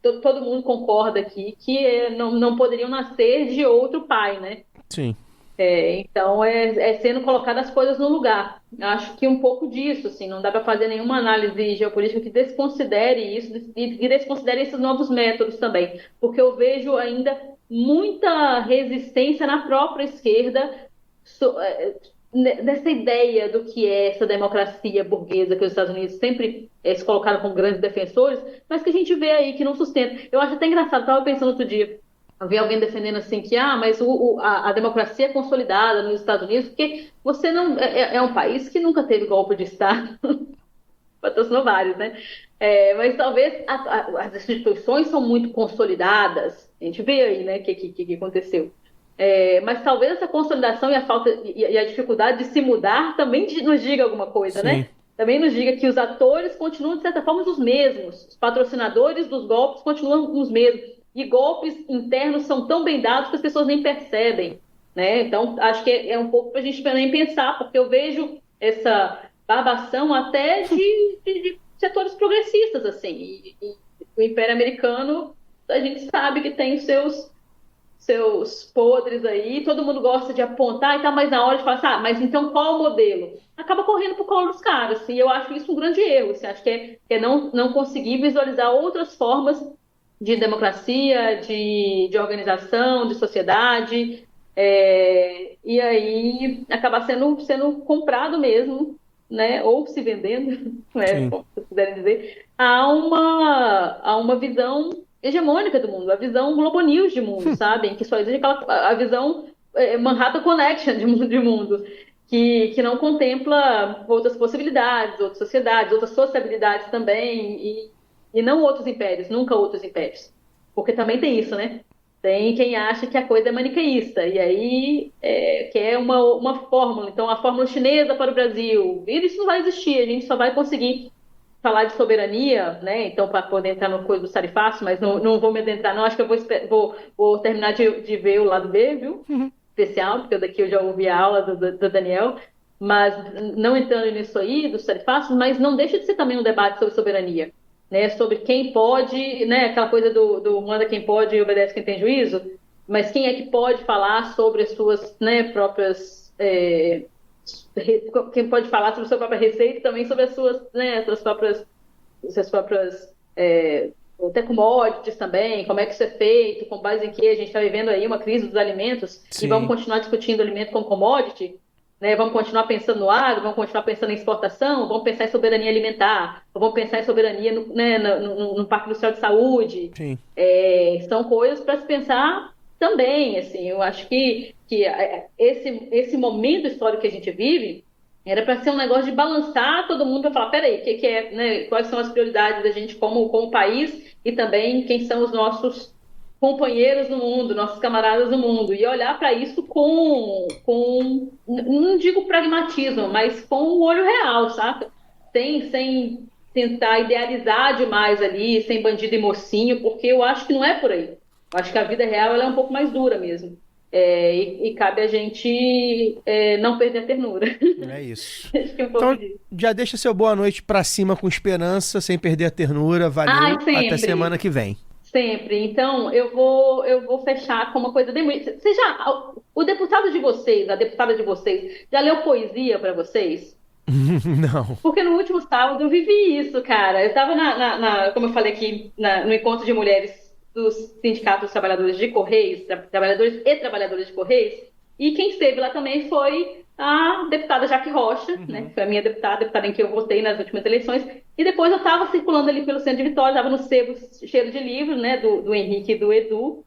todo mundo concorda aqui que não poderiam nascer de outro pai, né? Sim. Então, sendo colocadas as coisas no lugar. Acho que um pouco disso, assim, não dá para fazer nenhuma análise geopolítica que desconsidere isso e desconsidere esses novos métodos também, porque eu vejo ainda muita resistência na própria esquerda nessa ideia do que é essa democracia burguesa que os Estados Unidos sempre se colocaram como grandes defensores, mas que a gente vê aí que não sustenta. Eu acho até engraçado, estava pensando outro dia, eu vi alguém defendendo assim que mas a democracia é consolidada nos Estados Unidos, porque você não é um país que nunca teve golpe de Estado, patrocinou vários, né? Mas talvez as instituições são muito consolidadas, a gente vê aí, né, o que aconteceu. Mas talvez essa consolidação e a falta e a dificuldade de se mudar também nos diga alguma coisa, Sim. né? Também nos diga que os atores continuam, de certa forma, os mesmos. Os patrocinadores dos golpes continuam os mesmos. E golpes internos são tão bem dados que as pessoas nem percebem, né? Então, acho que é um pouco para a gente também pensar, porque eu vejo essa barbação até de setores progressistas, assim. E o Império Americano, a gente sabe que tem os seus podres aí, todo mundo gosta de apontar e tá mais na hora de falar, mas então qual o modelo? Acaba correndo pro colo dos caras, e eu acho isso um grande erro, assim, acho que é não conseguir visualizar outras formas de democracia, de organização, de sociedade, e aí acabar sendo comprado mesmo, né, ou se vendendo, né, como vocês quiserem dizer, a uma visão hegemônica do mundo, a visão Globo News de mundo, sabe? Que só existe a visão Manhattan Connection de mundo, que não contempla outras possibilidades, outras sociedades, outras sociabilidades também, e não outros impérios, nunca outros impérios. Porque também tem isso, né? Tem quem acha que a coisa é maniqueísta, e aí quer uma fórmula, então a fórmula chinesa para o Brasil, e isso não vai existir, a gente só vai conseguir falar de soberania, né? Então, para poder entrar no coisa do Sarifácio, mas não vou me adentrar, não. Acho que eu vou terminar de ver o lado B, viu? Especial, porque daqui eu já ouvi a aula do Daniel. mas não entrando nisso aí, dos tarifaços, mas não deixa de ser também um debate sobre soberania, né? Sobre quem pode, né? Aquela coisa do manda quem pode e obedece quem tem juízo, mas quem é que pode falar sobre as suas, né, próprias... quem pode falar sobre a sua própria receita e também sobre as suas, né, suas próprias até commodities também, como é que isso é feito, com base em que a gente está vivendo aí uma crise dos alimentos. Sim. E vamos continuar discutindo alimento como commodity, né? Vamos continuar pensando no agro, vamos continuar pensando em exportação, vamos pensar em soberania alimentar, vamos pensar em soberania no Parque Industrial de Saúde. Sim. São coisas para se pensar também, assim. Eu acho que esse momento histórico que a gente vive era para ser um negócio de balançar todo mundo para falar, peraí, o que é, né, quais são as prioridades da gente como país e também quem são os nossos companheiros no mundo, nossos camaradas no mundo, e olhar para isso com, não digo pragmatismo, mas com o olho real, sabe? Sem tentar idealizar demais ali, sem bandido e mocinho, porque eu acho que não é por aí. Eu acho que a vida real ela é um pouco mais dura mesmo. E cabe a gente não perder a ternura. É isso. Acho que é um pouco Então, disso. já deixa seu boa noite pra cima com esperança, sem perder a ternura. Valeu. Sempre. Até semana que vem. Sempre. Então, eu vou fechar com uma coisa bem bonita. O deputado de vocês, a deputada de vocês, já leu poesia para vocês? Não. Porque no último sábado eu vivi isso, cara. Eu estava como eu falei aqui, no encontro de mulheres dos sindicatos dos trabalhadores de Correios, trabalhadores e trabalhadoras de Correios, e quem esteve lá também foi a deputada Jaque Rocha, né? Foi a minha deputada em que eu votei nas últimas eleições, e depois eu estava circulando ali pelo centro de Vitória, estava no sebo cheiro de livro, né, do Henrique e do Edu,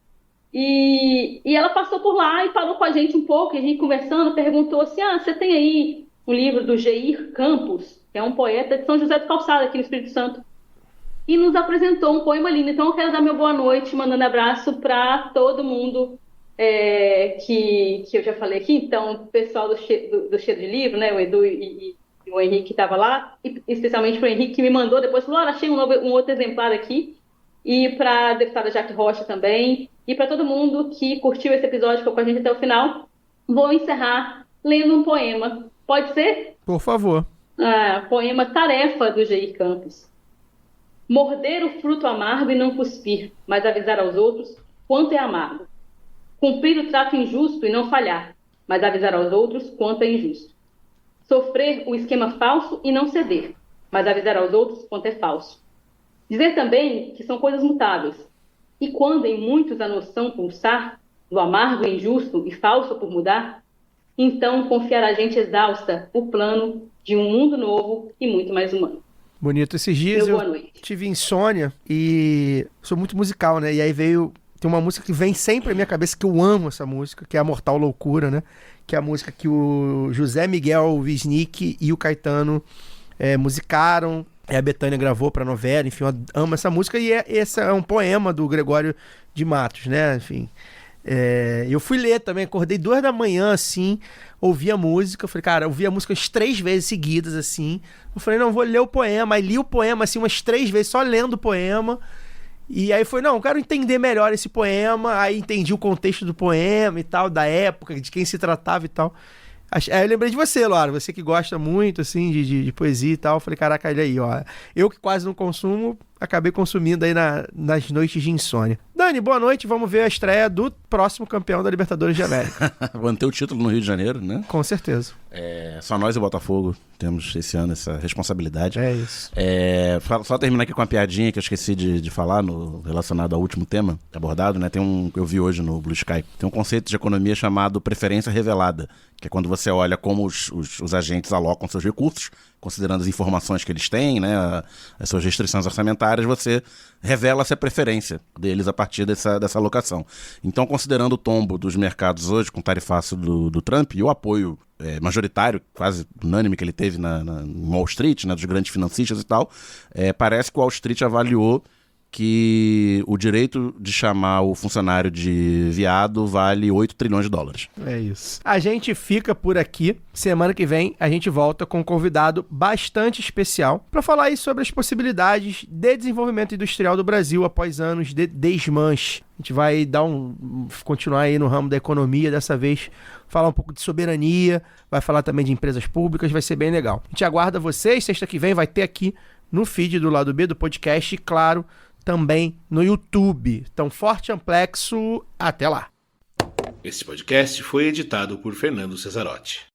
e ela passou por lá e falou com a gente um pouco, a gente conversando, perguntou assim, você tem aí um livro do Geir Campos, que é um poeta de São José do Calçado, aqui no Espírito Santo, e nos apresentou um poema lindo. Então eu quero dar meu boa noite, mandando abraço para todo mundo que eu já falei aqui. Então, o pessoal do Cheiro de Livro, né, o Edu e o Henrique que estava lá, e especialmente para o Henrique que me mandou depois, falou, achei um outro exemplar aqui, e para a deputada Jaque Rocha também, e para todo mundo que curtiu esse episódio, ficou com a gente até o final. Vou encerrar lendo um poema. Pode ser? Por favor. Poema Tarefa, do Geir Campos. Morder o fruto amargo e não cuspir, mas avisar aos outros quanto é amargo. Cumprir o trato injusto e não falhar, mas avisar aos outros quanto é injusto. Sofrer o esquema falso e não ceder, mas avisar aos outros quanto é falso. Dizer também que são coisas mutáveis. E quando em muitos a noção pulsar, do amargo injusto e falso por mudar, então confiar a gente exausta o plano de um mundo novo e muito mais humano. Bonito. Esses dias eu tive insônia e sou muito musical, né? E aí tem uma música que vem sempre à minha cabeça, que eu amo essa música, que é a Mortal Loucura, né? Que é a música que o José Miguel Wisnik e o Caetano musicaram. A Bethânia gravou pra novela, enfim, eu amo essa música. E esse é um poema do Gregório de Matos, né? Enfim. Eu fui ler também, acordei 2 da manhã, assim, ouvi a música, falei, cara, eu ouvi a música umas 3 vezes seguidas, assim, eu falei, não, vou ler o poema, aí li o poema, assim, umas 3 vezes, só lendo o poema, e aí foi, não, eu quero entender melhor esse poema, aí entendi o contexto do poema e tal, da época, de quem se tratava e tal. Aí eu lembrei de você, Laura, você que gosta muito, assim, de poesia e tal, eu falei, caraca, olha aí, ó, eu que quase não consumo, acabei consumindo aí nas noites de insônia. Dani, boa noite, vamos ver a estreia do próximo campeão da Libertadores de América. Manter o título no Rio de Janeiro, né? Com certeza. Só nós e o Botafogo temos esse ano essa responsabilidade. É isso. Só terminar aqui com uma piadinha que eu esqueci de falar relacionado ao último tema abordado, né? Eu vi hoje no Blue Sky, tem um conceito de economia chamado preferência revelada, que é quando você olha como os agentes alocam seus recursos, considerando as informações que eles têm, né, as suas restrições orçamentárias, você revela essa preferência deles a partir dessa alocação. Então, considerando o tombo dos mercados hoje, com o tarifaço do Trump e o apoio majoritário, quase unânime que ele teve em Wall Street, né, dos grandes financistas e tal, parece que o Wall Street avaliou que o direito de chamar o funcionário de viado vale 8 trilhões de dólares. É isso. A gente fica por aqui. Semana que vem a gente volta com um convidado bastante especial para falar aí sobre as possibilidades de desenvolvimento industrial do Brasil após anos de desmanche. A gente vai continuar aí no ramo da economia, dessa vez falar um pouco de soberania, vai falar também de empresas públicas, vai ser bem legal. A gente aguarda vocês, sexta que vem vai ter aqui no feed do Lado B do podcast e, claro, também no YouTube. Então, forte amplexo, até lá. Esse podcast foi editado por Fernando Cesarotti.